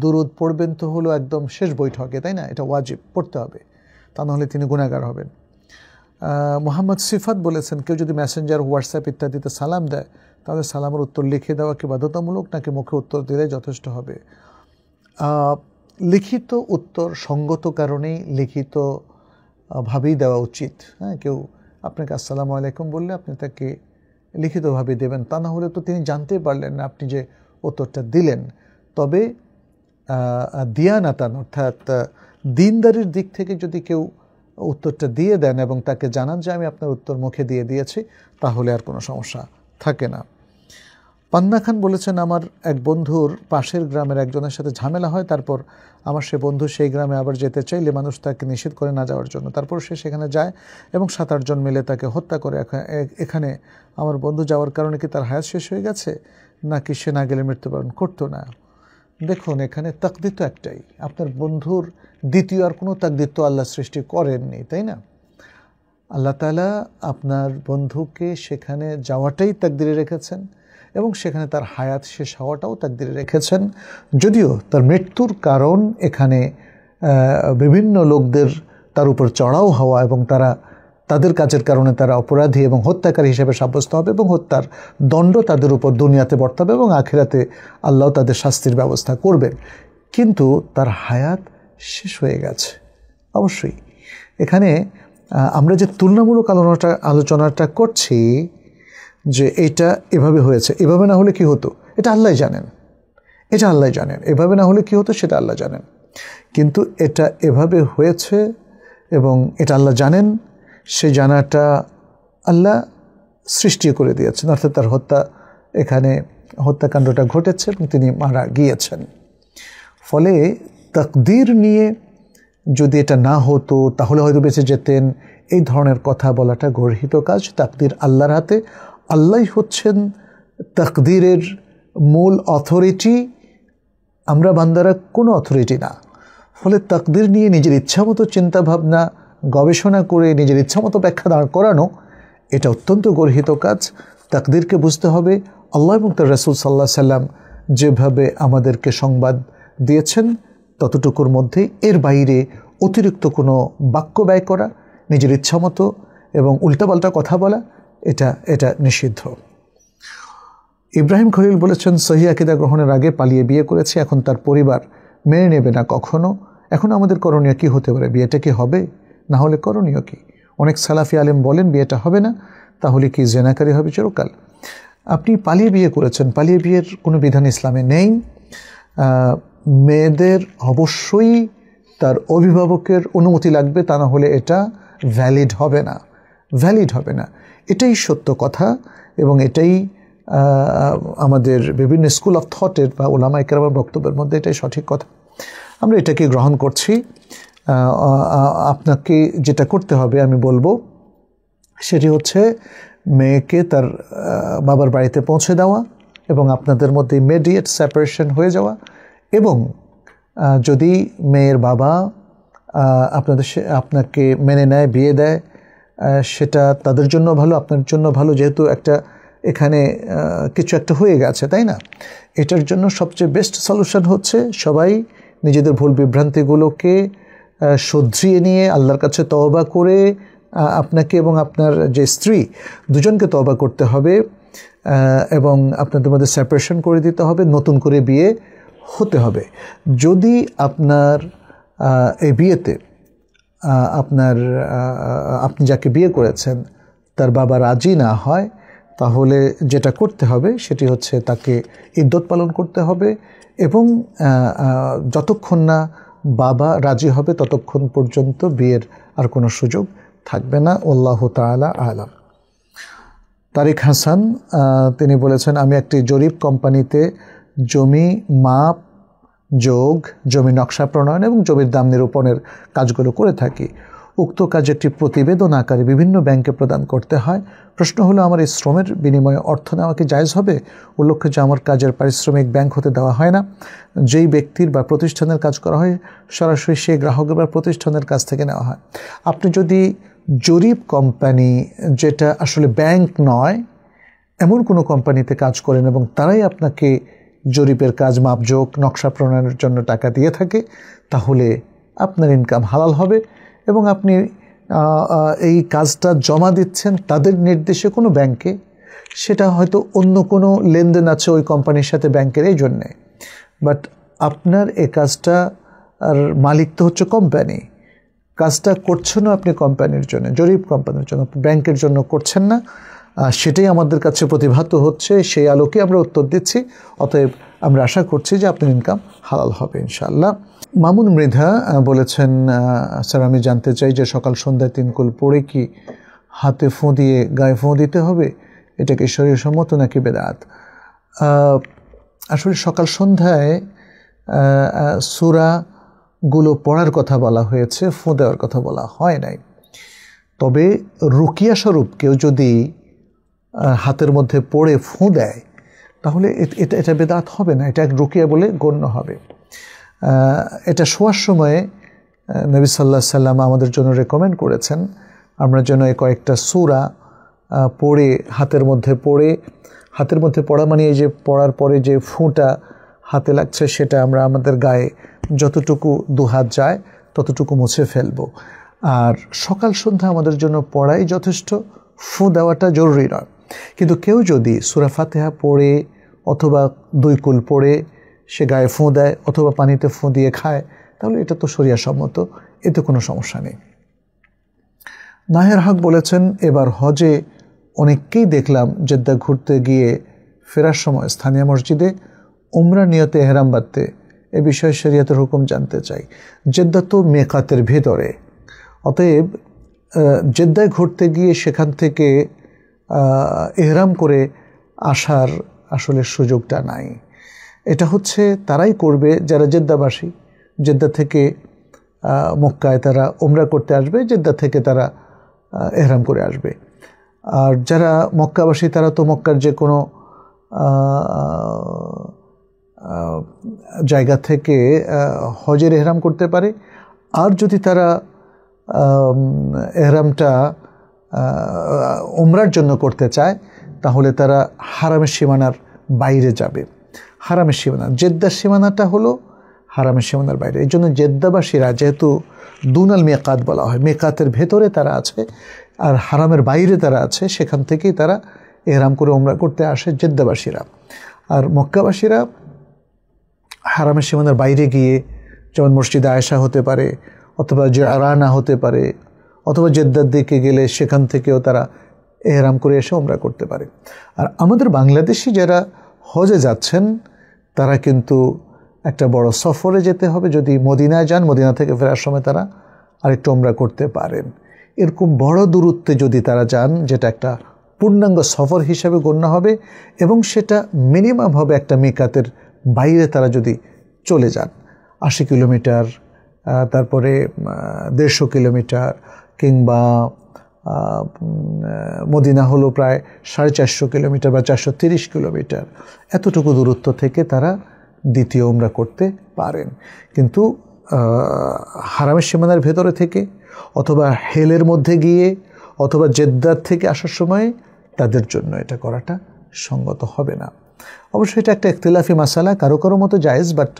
দুরুদ পড়বেন তো হলো একদম শেষ বৈঠকে, তাই না? এটা ওয়াজিব, পড়তে হবে, তা নাহলে তিনি গুনাহগার হবেন। মোহাম্মদ সিফাত বলেছেন, কেউ যদি মেসেঞ্জার, হোয়াটসঅ্যাপ ইত্যাদিতে সালাম দেয় তাহলে সালামের উত্তর লিখে দেওয়া কি বাধ্যতামূলক নাকি মুখে উত্তর দিলে যথেষ্ট হবে? লিখিত উত্তর সঙ্গত কারণেই লিখিতভাবেই দেওয়া উচিত। হ্যাঁ, কেউ আপনাকে আসসালামু আলাইকুম বললে আপনি তাকে লিখিতভাবে দেবেন, তা না হলে তো তিনি জানতেই পারলেন না আপনি যে উত্তরটা দিলেন। তবে দিয়ানাতান অর্থাৎ দিনদারির দিক থেকে যদি কেউ উত্তরটা দিয়ে দেন এবং তাকে জানান যে আমি আপনার উত্তর মুখে দিয়ে দিয়েছি, তাহলে আর কোনো সমস্যা থাকে না। পান্না খান বলেছেন, আমার এক বন্ধুর পাশের গ্রামের একজনের সাথে ঝামেলা হয়, তারপর আমার সে বন্ধু সেই গ্রামে আবার যেতে চাইলে মানুষ তাকে নিষেধ করে না যাওয়ার জন্য। তারপর সে সেখানে যায় এবং 7-8 জন মিলে তাকে হত্যা করে। এখানে আমার বন্ধু যাওয়ার কারণে কি তার হায়াত শেষ হয়ে গেছে নাকি সে না গেলে মৃত্যুবরণ করতো না? দেখুন, এখানে তাকদীর তো একটাই, আপনার বন্ধুর দ্বিতীয় আর কোনো তাকদীর তো আল্লাহ সৃষ্টি করেননি, তাই না? আল্লাহ তাআলা আপনার বন্ধুকে সেখানে যাওয়াটাই তাকদীরে রেখেছেন এবং সেখানে তার হায়াত শেষ হওয়াটাও তাকদীরে রেখেছেন। যদিও তার মৃত্যুর কারণ এখানে বিভিন্ন লোকদের তার উপর চড়াও হওয়া এবং তাদের কাজের কারণে তারা অপরাধী এবং হত্যাকারী হিসেবে সাব্যস্ত হবে এবং হত্যার দণ্ড তাদের উপর দুনিয়াতে বর্তাবে এবং আখিরাতে আল্লাহ তাদের শাস্তির ব্যবস্থা করবেন। কিন্তু তার হায়াত শেষ হয়ে গেছে। অবশ্যই এখানে আমরা যে তুলনামূলক আলোচনাটা করছি যে এটা এভাবে হয়েছে, এভাবে না হলে কি হতো, এটা আল্লাহ জানেন, এভাবে না হলে কি হতো সেটা আল্লাহ জানেন। কিন্তু এটা এভাবে হয়েছে এবং এটা আল্লাহ জানেন, সে জানাটা আল্লাহ সৃষ্টি করে দিয়েছেন, অর্থাৎ তার এখানে হত্যাকাণ্ডটা ঘটেছে এবং তিনি মারা গিয়েছেন। ফলে তাকদীর নিয়ে যদি এটা না হতো তাহলে হয়তো বেঁচে যেতেন, এই ধরনের কথা বলাটা গর্হিত কাজ। তাকদীর আল্লাহর হাতে, আল্লাহই হচ্ছেন তাকদীরের মূল অথরিটি, আমরা বান্দারা কোনো অথরিটি না। ফলে তাকদীর নিয়ে নিজের ইচ্ছামতো চিন্তাভাবনা গবেষণা করে নিজের ইচ্ছামতো ব্যাখ্যা দাঁড় করানো, এটা অত্যন্ত গর্হিত কাজ। তাকদীরকে বুঝতে হবে আল্লাহ এবং তার রাসূল সাল্লাল্লাহু আলাইহি সাল্লাম যেভাবে আমাদেরকে সংবাদ দিয়েছেন ততটুকুর মধ্যেই, এর বাইরে অতিরিক্ত কোনো বাক্য ব্যয় করা, নিজের ইচ্ছামতো এবং উল্টাপাল্টা কথা বলা, এটা নিষিদ্ধ। ইব্রাহিম খলিল বলেছেন, সহি আকীদা গ্রহণের আগে পালিয়ে বিয়ে করেছে, এখন তার পরিবার মেনে নেবে না কখনো, এখন আমাদের করণীয় কি হতে পারে? বিয়েটা কি হবে? না হলে করণীয় কি? অনেক সালাফি আলেম বলেন বিয়েটা হবে না, তাহলে কি জেনাকারী হবে চিরকাল? আপনি পালিয়ে বিয়ে করেছেন, পালিয়ে বিয়ের কোনো বিধান ইসলামে নেই। মেয়েদের অবশ্যই তার অভিভাবকের অনুমতি লাগবে, তা না হলে এটা ভ্যালিড হবে না। এটাই সত্য কথা এবং এটাই আমাদের বিভিন্ন স্কুল অফ থটের বা উলামায়ে কেরামের বক্তব্যের মধ্যে এটাই সঠিক কথা। আমরা এটাকে গ্রহণ করছি। আপনাকে যেটা করতে হবে আমি বলবো সেটি হচ্ছে মেয়েকে তার বাবার বাড়িতে পৌঁছে দেওয়া এবং আপনাদের মধ্যে ইমিডিয়েট সেপারেশন হয়ে যাওয়া, এবং যদি মেয়ের বাবা আপনাকে মেনে নেয়, বিয়ে দেয়, সেটা তাদের জন্য ভালো, আপনার জন্য ভালো, যেহেতু এখানে কিছু একটা হয়ে গেছে, তাই না? এটার জন্য সবচেয়ে বেস্ট সলিউশন হচ্ছে সবাই নিজেদের ভুল বিভ্রান্তিগুলোকে শুধরিয়ে নিয়ে আল্লাহর কাছে তওবা করে, আপনাকে এবং আপনার যে স্ত্রী দুজনকে তওবা করতে হবে এবং আপনাদের মধ্যে সেপারেশন করে দিতে হবে, নতুন করে বিয়ে হতে হবে। যদি আপনার এই বিয়েতে আপনি যাকে বিয়ে করেছেন তার বাবা রাজি না হয়, তাহলে যেটা করতে হবে সেটি হচ্ছে তাকে ইদ্দত পালন করতে হবে এবং যতক্ষণ না বাবা রাজি হবে ততক্ষণ পর্যন্ত বিয়ের আর কোনো সুযোগ থাকবে না। আল্লাহু তাআলা আ'লাম। তারিক হাসান তিনি বলেছেন, আমি একটি জরিপ কোম্পানিতে জমি মাপ যোগ, জমি নকশা প্রণয়ন এবং জমির দাম নিরূপণের কাজগুলো করে থাকি। উক্ত কাজেরটি প্রতিবেদন আকারে বিভিন্ন ব্যাংকে প্রদান করতে হয়। প্রশ্ন হলো, আমার এই শ্রমের বিনিময়ে অর্থ নেওয়া কি জায়েজ হবে? উল্লেখ্য যে আমার কাজের পারিশ্রমিক ব্যাংক হতে দেওয়া হয় না। যেই ব্যক্তির বা প্রতিষ্ঠানের কাজ করা হয় সরাসরি সেই গ্রাহকের বা প্রতিষ্ঠানের কাছ থেকে নেওয়া হয়। আপনি যদি জরিপ কোম্পানি, যেটা আসলে ব্যাংক নয়, এমন কোনো কোম্পানিতে কাজ করেন এবং তারাই আপনাকে জরিপের কাজ, মাপজোক, নকশা প্রণয়নের জন্য টাকা দিয়ে থাকে, তাহলে আপনার ইনকাম হালাল হবে এবং আপনি এই কাজটা জমা দিচ্ছেন তাদের নির্দেশে কোনো ব্যাংকে, সেটা হয়তো অন্য কোনো লেনদেন আছে ওই কোম্পানির সাথে ব্যাংকের, এই জন্যে। বাট আপনার এই কাজটা আর মালিক তো হচ্ছে কোম্পানি, কাজটা করছেনও আপনি কোম্পানির জন্য, জরিপ কোম্পানির জন্য, ব্যাংকের জন্য করছেন না। সেটাই আমাদের কাছে প্রতিভাত হচ্ছে, সেই আলোকে আমরা উত্তর দিচ্ছি। অতএব আমরা আশা করছি যে আপনার ইনকাম হালাল হবে ইনশাআল্লাহ। মামুন মৃধা বলেছেন, স্যার আমি জানতে চাই যে সকাল সন্ধ্যায় 3 কুল পড়ে কি হাতে ফোঁ দিয়ে গায়ে ফোঁ দিতে হবে? এটা কি শরীয়সম্মত নাকি বেদাত? আসলে সকাল সন্ধ্যায় সূরাগুলো পড়ার কথা বলা হয়েছে, ফোঁ দেওয়ার কথা বলা হয় নাই। তবে রুকিয়া স্বরূপ কেউ যদি হাতের মধ্যে পড়ে ফোঁ দেয় তাহলে এটা বেদাত হবে না, এটা রুকিয়া বলে গণ্য হবে। এটা শোয়ার সময়ে নবী সাল্লাল্লাহু আলাইহি সাল্লাম আমাদের জন্য রেকমেন্ড করেছেন আমরা যেন এই কয়েকটা সূরা পড়ে হাতের মধ্যে পড়া মানে এই যে পড়ার পরে যে ফুঁটা হাতে লাগছে সেটা আমরা আমাদের গায়ে যতটুকু দুহাত যায় ততটুকু মুছে ফেলবো। আর সকাল সন্ধ্যা আমাদের জন্য পড়াই যথেষ্ট, ফুঁ দেওয়াটা জরুরি নয়। কিন্তু কেউ যদি সূরা ফাতিহা পড়ে অথবা 2 কুল পড়ে সে গায়ে ফোঁ দেয় অথবা পানিতে ফোঁ দিয়ে খায়, তাহলে এটা তো শরিয়া সম্মত, এতে কোনো সমস্যা নেই। নাহের হক বলেছেন, এবার হজে অনেককেই দেখলাম জেদ্দা ঘুরতে গিয়ে ফেরার সময় স্থানীয় মসজিদে উমরা নিয়তে এহরাম বাঁধতে। এ বিষয়ে শরিয়তের হুকুম জানতে চাই। জেদ্দা তো মেকাতের ভেতরে, অতএব জেদ্দায় ঘুরতে গিয়ে সেখান থেকে এহরাম করে আসার আসলে সুযোগটা নাই। এটা হচ্ছে তারাই করবে যারা জেদ্দাবাসী। জেদ্দা থেকে মক্কায় তারা উমরা করতে আসবে, জেদ্দা থেকে তারা এহরাম করে আসবে। আর যারা মক্কাবাসী তারা তো মক্কার যে কোনো জায়গা থেকে হজের এহরাম করতে পারে। আর যদি তারা এহরামটা উমরার জন্য করতে চায় তাহলে তারা হারামের সীমানার বাইরে যাবে। হারামের সীমানা, জেদ্দার সীমানাটা হলো হারামের সীমানার বাইরে। এই জন্য জেদ্দাবাসীরা যেহেতু দুনাল মেকাত বলা হয়, মেকাতের ভেতরে তারা আছে আর হারামের বাইরে তারা আছে, সেখান থেকেই তারা এহরাম করে উমরা করতে আসে জেদ্দাবাসীরা। আর মক্কাবাসীরা হারামের সীমানার বাইরে গিয়ে, যেমন মসজিদে আয়েশা হতে পারে অথবা জিরানা হতে পারে অথবা জেদ্দার দিকে গেলে সেখান থেকেও তারা এহরাম করে এসে উমরা করতে পারে। আর আমাদের বাংলাদেশি যারা হজে যাচ্ছেন তারা কিন্তু একটা বড় সফরে যেতে হবে। যদি মদিনায় যান, মদিনা থেকে ফেরার সময় তারা আরেকটু উমরা করতে পারেন। এরকম বড় দূরত্বে যদি তারা যান, যেটা একটা পূর্ণাঙ্গ সফর হিসাবে গণ্য হবে এবং সেটা মিনিমাম হবে একটা মিকাতের বাইরে তারা যদি চলে যান, 80 কিলোমিটার, তারপরে 150 কিলোমিটার, কিংবা মদিনা হলো প্রায় 450 কিলোমিটার বা 430 কিলোমিটার, এতটুকু দূরত্ব থেকে তারা দ্বিতীয় উমরা করতে পারেন। কিন্তু হারামের সীমানার ভেতরে থেকে অথবা হেলের মধ্যে গিয়ে অথবা জেদ্দার থেকে আসার সময় তাদের জন্য এটা করাটা সঙ্গত হবে না। অবশ্যই এটা একটা ইখতিলাফি মাসালা, কারো কারো মতো জায়েজ, বাট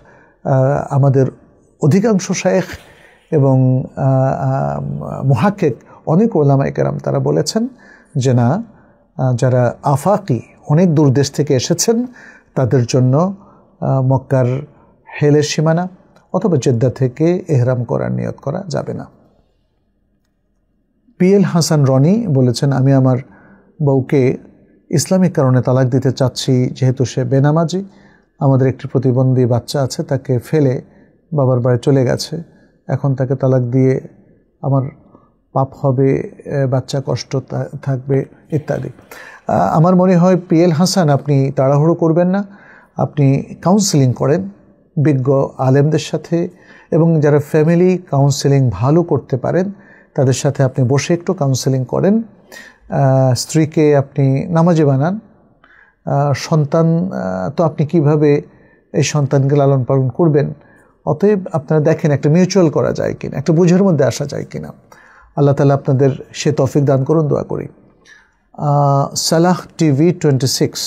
আমাদের অধিকাংশ শায়েখ এবং মুহাক্কিক অনেক ওলামায়ে কেরাম তারা বলেছেন যে না, যারা আফাকি অনেক দূর দেশ থেকে এসেছেন তাদের জন্য মক্কার হেলের সীমানা অথবা জেদ্দা থেকে এহরাম করার নিয়ত করা যাবে না। পিএল হাসান রনি বলেছেন, আমি আমার বউকে ইসলামিক কারণে তালাক দিতে চাচ্ছি, যেহেতু সে বেনামাজি। আমাদের একটি প্রতিবন্ধী বাচ্চা আছে, তাকে ফেলে বাবার বাড়ি চলে গেছে। এখন তাকে তালাক দিয়ে আমার পাপ হবে, বাচ্চা কষ্ট থাকবে ইত্যাদি। আমার মনে হয় পিএল হাসান, আপনি তাড়াহুড়ো করবেন না, আপনি কাউন্সেলিং করেন বিজ্ঞ আলেমদের সাথে, এবং যারা ফ্যামিলি কাউন্সেলিং ভালো করতে পারেন তাদের সাথে আপনি বসে একটু কাউন্সেলিং করেন। স্ত্রীকে আপনি নামাজি বানান। সন্তান তো আপনি কিভাবে এই সন্তানকে লালন পালন করবেন, অতএব আপনারা দেখেন একটা মিউচুয়াল করা যায় কিনা, একটা বুঝের মধ্যে আসা যায় কিনা। আল্লাহ তাআলা আপনাদের সে তৌফিক দান করুন, দোয়া করি। সালাহ টিভি 26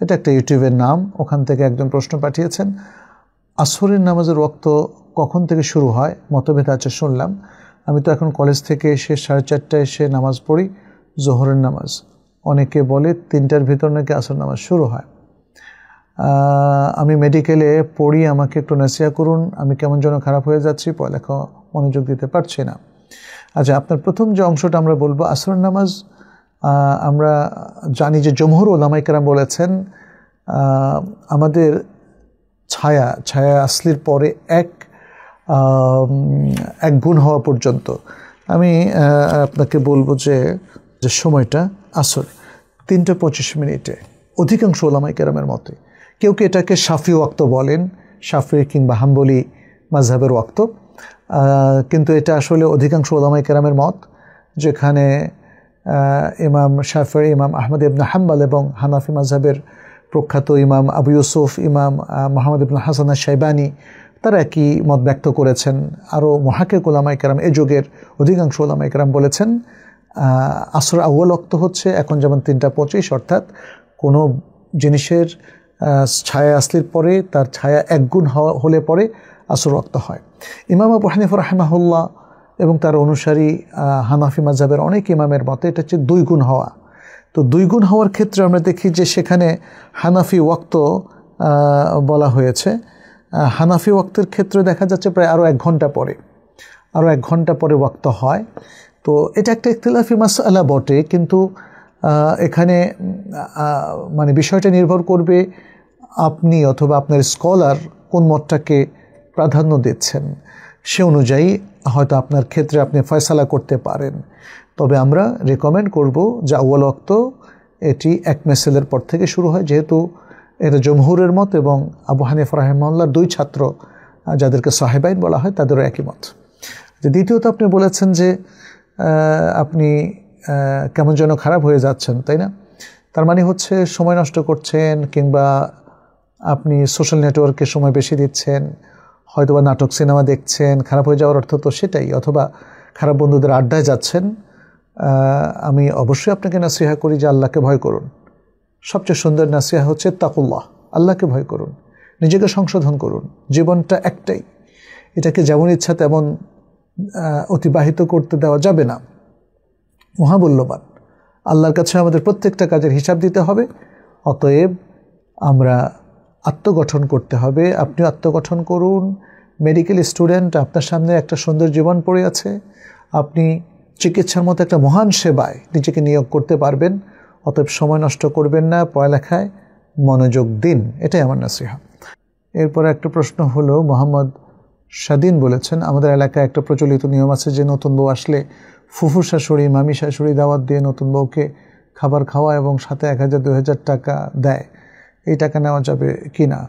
এটা একটা ইউটিউবের নাম, ওখান থেকে একজন প্রশ্ন পাঠিয়েছেন, আসরের নামাজের ওয়াক্ত কখন থেকে শুরু হয়? মতভেদ আছে শুনলাম। আমি তো এখন কলেজ থেকে এসে 4:30টায় এসে নামাজ পড়ি, জোহরের নামাজ। অনেকে বলে 3টার ভিতর নাকি আসর নামাজ শুরু হয়। আমি মেডিকেলে পড়ি, আমাকে একটু নাসিহা করুন, আমি কেমন যেন খারাপ হয়ে যাচ্ছি, পড়ালেখা মনোযোগ দিতে পারছি না। আচ্ছা, আপনার প্রথম যে অংশটা আমরা বলবো, আসরের নামাজ আমরা জানি যে জমহুর উলামায়ে কেরাম বলেছেন আমাদের ছায়া আসলির পরে এক গুণ হওয়া পর্যন্ত। আমি আপনাকে বলবো যে সময়টা আসর 3:25 অধিকাংশ উলামায়ে কেরামের মতে। কেউ কেউ এটাকে শাফি ওয়াক্ত বলেন, শাফি কিংবা হাম্বলি মাযহাবের ওয়াক্ত, কিন্তু এটা আসলে অধিকাংশ উলামায়ে কেরামের মত, যেখানে ইমাম শাফি, ইমাম আহমদ ইবনে হাম্বল এবং হানাফি মাযহাবের প্রখ্যাত ইমাম আবু ইউসুফ, ইমাম মুহাম্মদ ইবনে হাসান আশ-শাইবানি তারা একই মত ব্যক্ত করেছেন। আরও মুহাক্কিক উলামায়ে কেরাম, এ যুগের অধিকাংশ উলামায়ে কেরাম বলেছেন আসর আউয়াল ওয়াক্ত হচ্ছে এখন যেমন 3:25, অর্থাৎ কোনো জিনিসের ছায়া আসলির পরে তার ছায়া 1 গুণ হলে পরে আসর ওয়াক্ত হয়। ইমাম আবু হানিফা রাহিমাহুল্লাহ এবং তার অনুসারী হানাফি মাযহাবের অনেক ইমামের মতে এটা হচ্ছে 2 গুণ হওয়া। তো 2 গুণ হওয়ার ক্ষেত্রে আমরা দেখি যে সেখানে হানাফি ওয়াক্ত বলা হয়েছে। হানাফি ওয়াক্তের ক্ষেত্রে দেখা যাচ্ছে প্রায় আরও 1 ঘন্টা পরে, আরও 1 ঘন্টা পরে ওয়াক্ত হয়। তো এটা একটা ইখতিলাফি মাসআলা বটে, কিন্তু এখানে মানে বিষয়টা নির্ভর করবে আপনি অথবা আপনার স্কলার কোন মতটাকে প্রাধান্য দিচ্ছেন, সে অনুযায়ী হয়তো আপনার ক্ষেত্রে আপনি ফয়সালা করতে পারেন। তবে আমরা রেকমেন্ড করব যে আউয়াল ওয়াক্ত এটি 1 মেসেলের পর থেকে শুরু হয়, যেহেতু এটা জমহুরের মত এবং আবু হানিফা রাহিমাহুল্লাহর 2 ছাত্র যাদেরকে সাহেবাইন বলা হয় তাদেরও একই মত। দ্বিতীয়ত আপনি বলেছেন যে আপনি কেমন যেন খারাপ হয়ে যাচ্ছেন, তাই না? তার মানে হচ্ছে সময় নষ্ট করছেন, কিংবা আপনি সোশ্যাল নেটওয়ার্কে সময় বেশি দিচ্ছেন, হয়তোবা নাটক সিনেমা দেখছেন। খারাপ হয়ে যাওয়ার অর্থ তো সেটাই, অথবা খারাপ বন্ধুদের আড্ডায় যাচ্ছেন। আমি অবশ্যই আপনাকে নাসিহা করি যে আল্লাহকে ভয় করুন। সবচেয়ে সুন্দর নাসিহা হচ্ছে তাকুল্লাহ, আল্লাহকে ভয় করুন, নিজেকে সংশোধন করুন। জীবনটা একটাই, এটাকে যেমন ইচ্ছা তেমন অতিবাহিত করতে দেওয়া যাবে না, মহামূল্যবান। আল্লাহর কাছে আমাদের প্রত্যেকটা কাজের হিসাব দিতে হবে। অতএব আমরা আত্মগঠন করতে হবে। আপনি আত্মগঠন করুন। মেডিকেল স্টুডেন্ট, আপনার সামনে একটা সুন্দর জীবন পড়ে আছে, আপনি চিকিৎসার মতো একটা মহান সেবায় নিজেকে নিয়োগ করতে পারবেন। অতএব সময় নষ্ট করবেন না, পড়ালেখায় মনোযোগ দিন, এটাই আমার নাসিহা। এরপর একটা প্রশ্ন হলো, মোহাম্মদ স্বাধীন বলেছেন, আমাদের এলাকায় একটা প্রচলিত নিয়ম আছে যে নতুন বউ আসলে ফুফু শাশুড়ি, মামি শাশুড়ি দাওয়াত দিয়ে নতুন বউকে খাবার খাওয়া এবং সাথে 1000-2000 টাকা দেয়। এই টাকা নেওয়া যাবে কি না?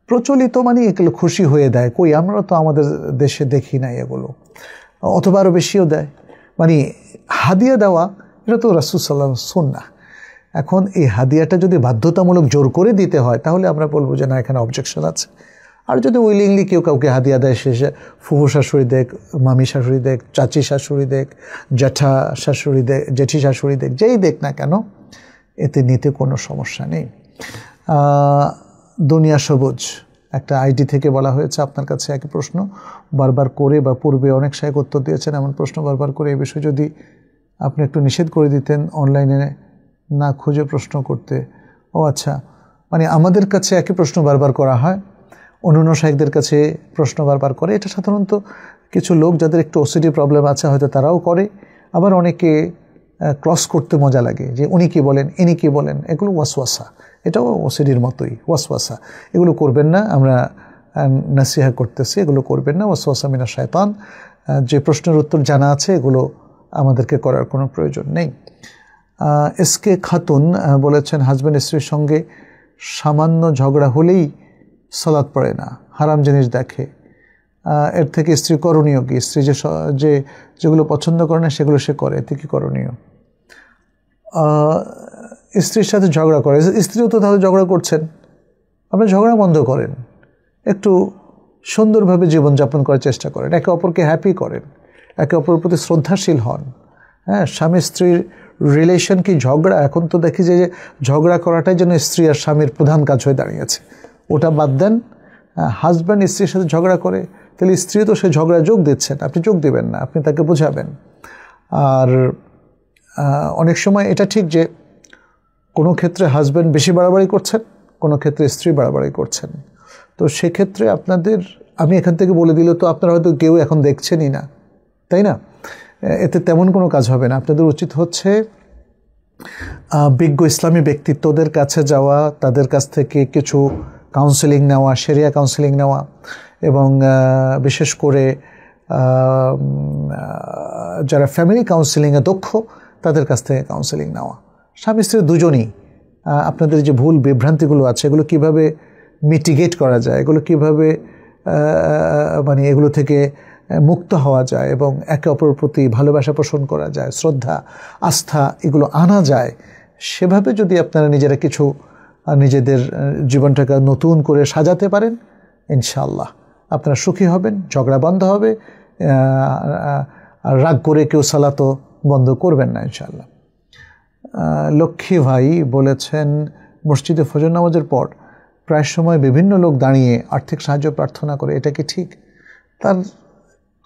প্রচলিত মানে এগুলো খুশি হয়ে দেয়, কই আমরা তো আমাদের দেশে দেখি নাই এগুলো, অথবা আরও বেশিও দেয়। মানে হাদিয়া দেওয়া এটা তো রাসূল সাল্লাল্লাহু আলাইহি ওয়াসাল্লাম সুন্নাহ। এখন এই হাদিয়াটা যদি বাধ্যতামূলক জোর করে দিতে হয় তাহলে আমরা বলবো যে না, এখানে অবজেকশন আছে। আর যদি উইলিংলি কেউ কাউকে হাদিয়া দেয়, শেষে ফুফু শাশুড়ি দেখ, মামি শাশুড়ি দেখ, চাচি শাশুড়ি দেখ, জ্যাঠা শাশুড়ি দেখ, জেঠি শাশুড়ি দেখ, যেই দেখ না কেন, এতে নিতে কোনো সমস্যা নেই। দুনিয়া সবুজ একটা আইডি থেকে বলা হয়েছে, আপনার কাছে একই প্রশ্ন বারবার করে, বা পূর্বে অনেক শায়েখ উত্তর দিয়েছেন এমন প্রশ্ন বারবার করে, এই বিষয়ে যদি আপনি একটু নিষেধ করে দিতেন অনলাইনে না খুঁজে প্রশ্ন করতে। ও আচ্ছা, মানে আমাদের কাছে একই প্রশ্ন বারবার করা হয়, অন্যান্য শায়েখদের কাছে প্রশ্ন বারবার করে। এটা সাধারণত কিছু লোক যাদের একটু ওসিডি প্রবলেম আছে হয়তো তারাও করে, আবার অনেকে ক্রস করতে মজা লাগে যে উনি কি বলেন, ইনি কি বলেন, এগুলো ওয়াসওয়াসা। এটাও ওসিডির মতোই ওয়াসওয়াসা। এগুলো করবেন না, আমরা নাসিহা করতেছি, এগুলো করবেন না। ওয়াসওয়াসা মিনাশ শায়তান। যে প্রশ্নের উত্তর জানা আছে এগুলো আমাদেরকে করার কোনো প্রয়োজন নেই। এসকে খাতুন বলেছেন, হাজব্যান্ড স্ত্রীর সঙ্গে সামান্য ঝগড়া হলেই সালাত পড়ে না, হারাম জিনিস দেখে, এর থেকে স্ত্রী করণীয় কি? স্ত্রী যেগুলো পছন্দ করে না সেগুলো সে করে, এতে কি করণীয়? স্ত্রীর সাথে ঝগড়া করে, স্ত্রীও তো তাহলে ঝগড়া করছেন, আপনি ঝগড়া বন্ধ করেন, একটু সুন্দরভাবে জীবনযাপন করার চেষ্টা করেন, একে অপরকে হ্যাপি করেন, একে অপরের প্রতি শ্রদ্ধাশীল হন। হ্যাঁ, স্বামী স্ত্রীর রিলেশন কি ঝগড়া? এখন তো দেখি যে ঝগড়া করাটাই যেন স্ত্রী আর স্বামীর প্রধান কাজ হয়ে দাঁড়িয়েছে। ওটা বাদ দেন। হাজব্যান্ড স্ত্রীর সাথে ঝগড়া করে, তাহলে স্ত্রী তো সে ঝগড়ায় যোগ দিচ্ছেন, আপনি যোগ দেবেন না, আপনি তাকে বোঝাবেন। আর অনেক সময় এটা ঠিক যে কোনো ক্ষেত্রে হাজব্যান্ড বেশি বাড়াবাড়ি করছেন, কোনো ক্ষেত্রে স্ত্রী বাড়াবাড়ি করছেন। তো সেক্ষেত্রে আপনাদের, আমি এখান থেকে বলে দিলে তো আপনারা হয়তো কেউ এখন দেখছেনই না, তাই না? এতে তেমন কোনো কাজ হবে না। আপনাদের উচিত হচ্ছে বিজ্ঞ ইসলামী ব্যক্তিত্বদের কাছে যাওয়া, তাদের কাছ থেকে কিছু কাউন্সেলিং নেওয়া, শরিয়া কাউন্সেলিং নেওয়া, এবং বিশেষ করে যারা ফ্যামিলি কাউন্সেলিংয়ে দক্ষ তাদের কাছ থেকে কাউন্সেলিং নেওয়া। স্বামী স্ত্রী দুজনই আপনাদের যে ভুল বিভ্রান্তিগুলো আছে এগুলো কিভাবে মিটিগেট করা যায়, এগুলো কিভাবে মানে এগুলো থেকে মুক্ত হওয়া যায় এবং একে অপরের প্রতি ভালোবাসা পোষণ করা যায়, শ্রদ্ধা আস্থা এগুলো আনা যায়, সেভাবে যদি আপনারা নিজেরা কিছু নিজেদের জীবনটাকে নতুন করে সাজাতে পারেন, ইনশাআল্লাহ আপনারা সুখী হবেন, ঝগড়া বন্ধ হবে, রাগ করে কেউ সালাতও বন্ধ করবেন না ইনশাআল্লাহ। লক্ষ্মী ভাই বলেছেন, মসজিদে ফজর নামাজের পর প্রায় সময় বিভিন্ন লোক দাঁড়িয়ে আর্থিক সাহায্য প্রার্থনা করে, এটা কি ঠিক? তার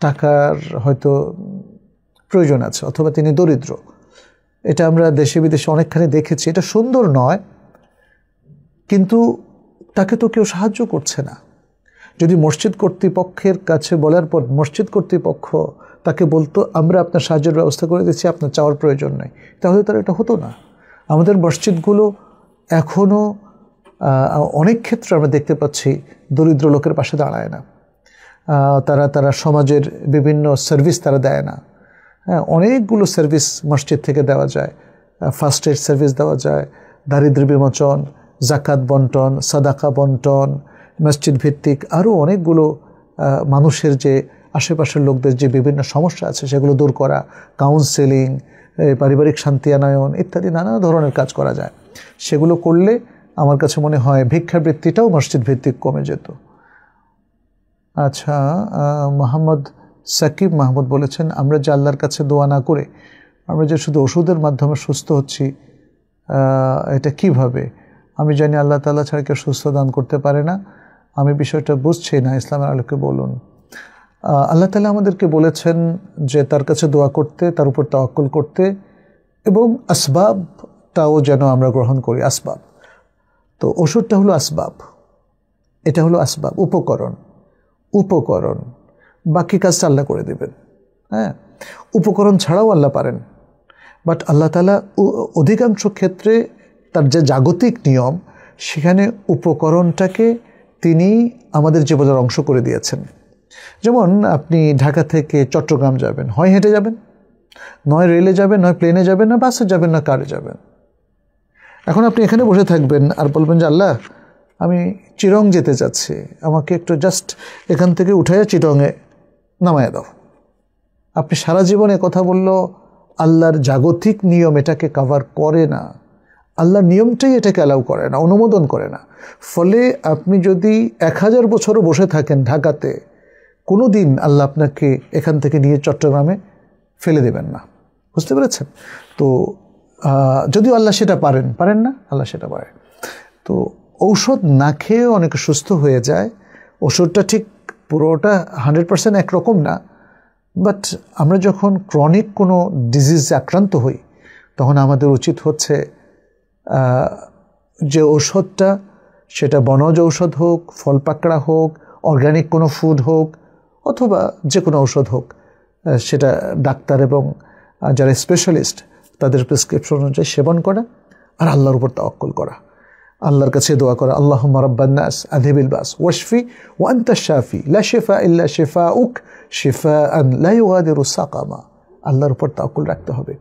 টাকার হয়তো প্রয়োজন আছে, অথবা তিনি দরিদ্র। এটা আমরা দেশে বিদেশে অনেকখানি দেখেছি। এটা সুন্দর নয়, কিন্তু তাকে তো কেউ সাহায্য করছে না। যদি মসজিদ কর্তৃপক্ষের কাছে বলার পর মসজিদ কর্তৃপক্ষ তাকে বলতো আমরা আপনার সাহায্যের ব্যবস্থা করে দিচ্ছি, আপনার চাওয়ার প্রয়োজন নেই, তাহলে তার এটা হতো না। আমাদের মসজিদগুলো এখনও অনেক ক্ষেত্রে আমরা দেখতে পাচ্ছি দরিদ্র লোকের পাশে দাঁড়ায় না, তারা সমাজের বিভিন্ন সার্ভিস তারা দেয় না। হ্যাঁ, অনেকগুলো সার্ভিস মসজিদ থেকে দেওয়া যায়, ফার্স্ট এড সার্ভিস দেওয়া যায়, দারিদ্র্য বিমোচন, জাকাত বন্টন, সাদাকা বন্টন, মসজিদ ভিত্তিক আরও অনেকগুলো মানুষের যে আশেপাশের লোকদের যে বিভিন্ন সমস্যা আছে সেগুলো দূর করা, কাউন্সেলিং, পারিবারিক শান্তি আনয়ন ইত্যাদি নানা ধরনের কাজ করা যায়। সেগুলো করলে আমার কাছে মনে হয় ভিক্ষাবৃত্তিটাও মসজিদ ভিত্তিক কমে যেত। আচ্ছা, মোহাম্মদ সাকিব মাহমুদ বলেছেন, আমরা যে আল্লাহর কাছে দোয়া না করে আমরা যে শুধু ওষুধের মাধ্যমে সুস্থ হচ্ছি, এটা কিভাবে? আমি জানি আল্লাহ তাআলা ছাড়া কেউ সুস্থ দান করতে পারে না, আমি বিষয়টা বুঝছি না, ইসলামের আলোকে বলুন। আল্লাহ তাআলা আমাদেরকে বলেছেন যে তার কাছে দোয়া করতে, তার উপর তাওয়াক্কুল করতে, এবং আসবাবটাও যেন আমরা গ্রহণ করি। আসবাব, তো ওষুধটা হলো আসবাব, এটা হলো আসবাব, উপকরণ, বাকি কাজটা আল্লাহ করে দেবেন। হ্যাঁ, উপকরণ ছাড়াও আল্লাহ পারেন, বাট আল্লাহ তাআলা অধিকাংশ ক্ষেত্রে তার যে জাগতিক নিয়ম সেখানে উপকরণটাকে তিনি আমাদের জীবনের অংশ করে দিয়েছেন। যেমন আপনি ঢাকা থেকে চট্টগ্রাম যাবেন, হয় হেঁটে যাবেন, নয় রেলে যাবেন, নয় প্লেনে যাবেন, না বাসে যাবেন, না কারে যাবেন। এখন আপনি এখানে বসে থাকবেন আর বলবেন যে আল্লাহ আমি চিরং যেতে চাচ্ছি, আমাকে একটু জাস্ট এখান থেকে উঠাইয়া চিটংয়ে নামাইয়া দাও। আপনি সারা জীবনে কথা বলল, আল্লাহর জাগতিক নিয়ম এটাকে কভার করে না, আল্লাহর নিয়মটাই এটাকে অ্যালাউ করে না, অনুমোদন করে না। ফলে আপনি যদি 1000 বছরও বসে থাকেন ঢাকাতে, কোনো দিন আল্লাহ আপনাকে এখান থেকে নিয়ে চট্টগ্রামে ফেলে দেবেন না। বুঝতে পেরেছেন? তো যদিও আল্লাহ সেটা পারেন না, আল্লাহ সেটা পারে। তো ঔষধ না খেয়েও অনেকে সুস্থ হয়ে যায়। ওষুধটা ঠিক পুরোটা 100% একরকম না, বাট আমরা যখন ক্রনিক কোনো ডিজিজে আক্রান্ত হই তখন আমাদের উচিত হচ্ছে যে ঔষধটা, সেটা বনজ ঔষধ হোক, ফল পাকড়া হোক, অর্গানিক কোনো ফুড হোক, অথবা যে কোনো ঔষধ হোক, সেটা ডাক্তার এবং যারা স্পেশালিস্ট তাদের প্রেসক্রিপশন অনুযায়ী সেবন করা, আর আল্লাহর উপর তাওয়াক্কুল করা, আল্লাহর কাছে দোয়া করা, আল্লাহুম্মা রাব্বান নাস আযহিবিল বাস ওয়াশফি ওয়া আনতাশ শাফি লা শিফা ইল্লা শিফাউক শিফাআন লা ইউগাদিরু সাকামা। আল্লাহর উপর তাওয়াক্কুল রাখতে হবে।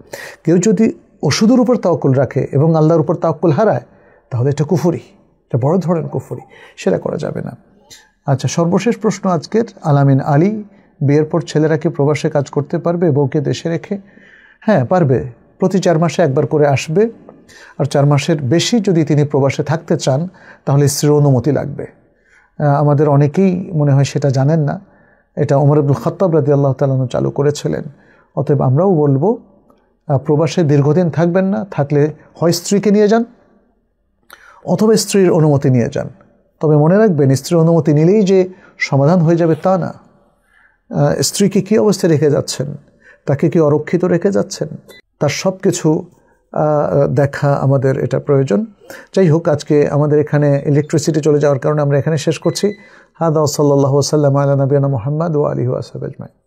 কেউ যদি ওষুধের উপর তাওয়াক্কুল রাখে এবং আল্লাহর উপর তাওয়াক্কুল হারায়, তাহলে এটা কুফরি, এটা বড় ধরনের কুফরি, সেটা করা যাবে না। আচ্ছা, সর্বশেষ প্রশ্ন আজকের আলামিন আলী, বিয়ের পর ছেলেরা কি প্রবাসে কাজ করতে পারবে বউকে দেশে রেখে? হ্যাঁ, পারবে। প্রতি 4 মাসে একবার করে আসবে, আর 4 মাসের বেশি যদি তিনি প্রবাসে থাকতে চান তাহলে স্ত্রীর অনুমতি লাগবে। আমাদের অনেকেই মনে হয় সেটা জানেন না। এটা ওমর ইবনুল খাত্তাব রাদিয়াল্লাহু তাআলা আনহু চালু করেছিলেন। অতএব আমরাও বলবো, প্রবাসে দীর্ঘদিন থাকবেন না, থাকলে হয় স্ত্রীকে নিয়ে যান অথবা স্ত্রীর অনুমতি নিয়ে যান। তবে মনে রাখবেন, স্ত্রীর অনুমতি নিলেই যে সমাধান হয়ে যাবে তা না। স্ত্রীকে কী অবস্থায় রেখে যাচ্ছেন, তাকে কি অরক্ষিত রেখে যাচ্ছেন, তার সব কিছু দেখা আমাদের এটা প্রয়োজন। যাই হোক, আজকে আমাদের এখানে ইলেকট্রিসিটি চলে যাওয়ার কারণে আমরা এখানে শেষ করছি। হাদা সাল্লাল্লাহু ওয়া সাল্লাম আলা নবিয়িনা মুহাম্মদ ওয়া আলিহি ওয়া সাহবিহি আজমাইন।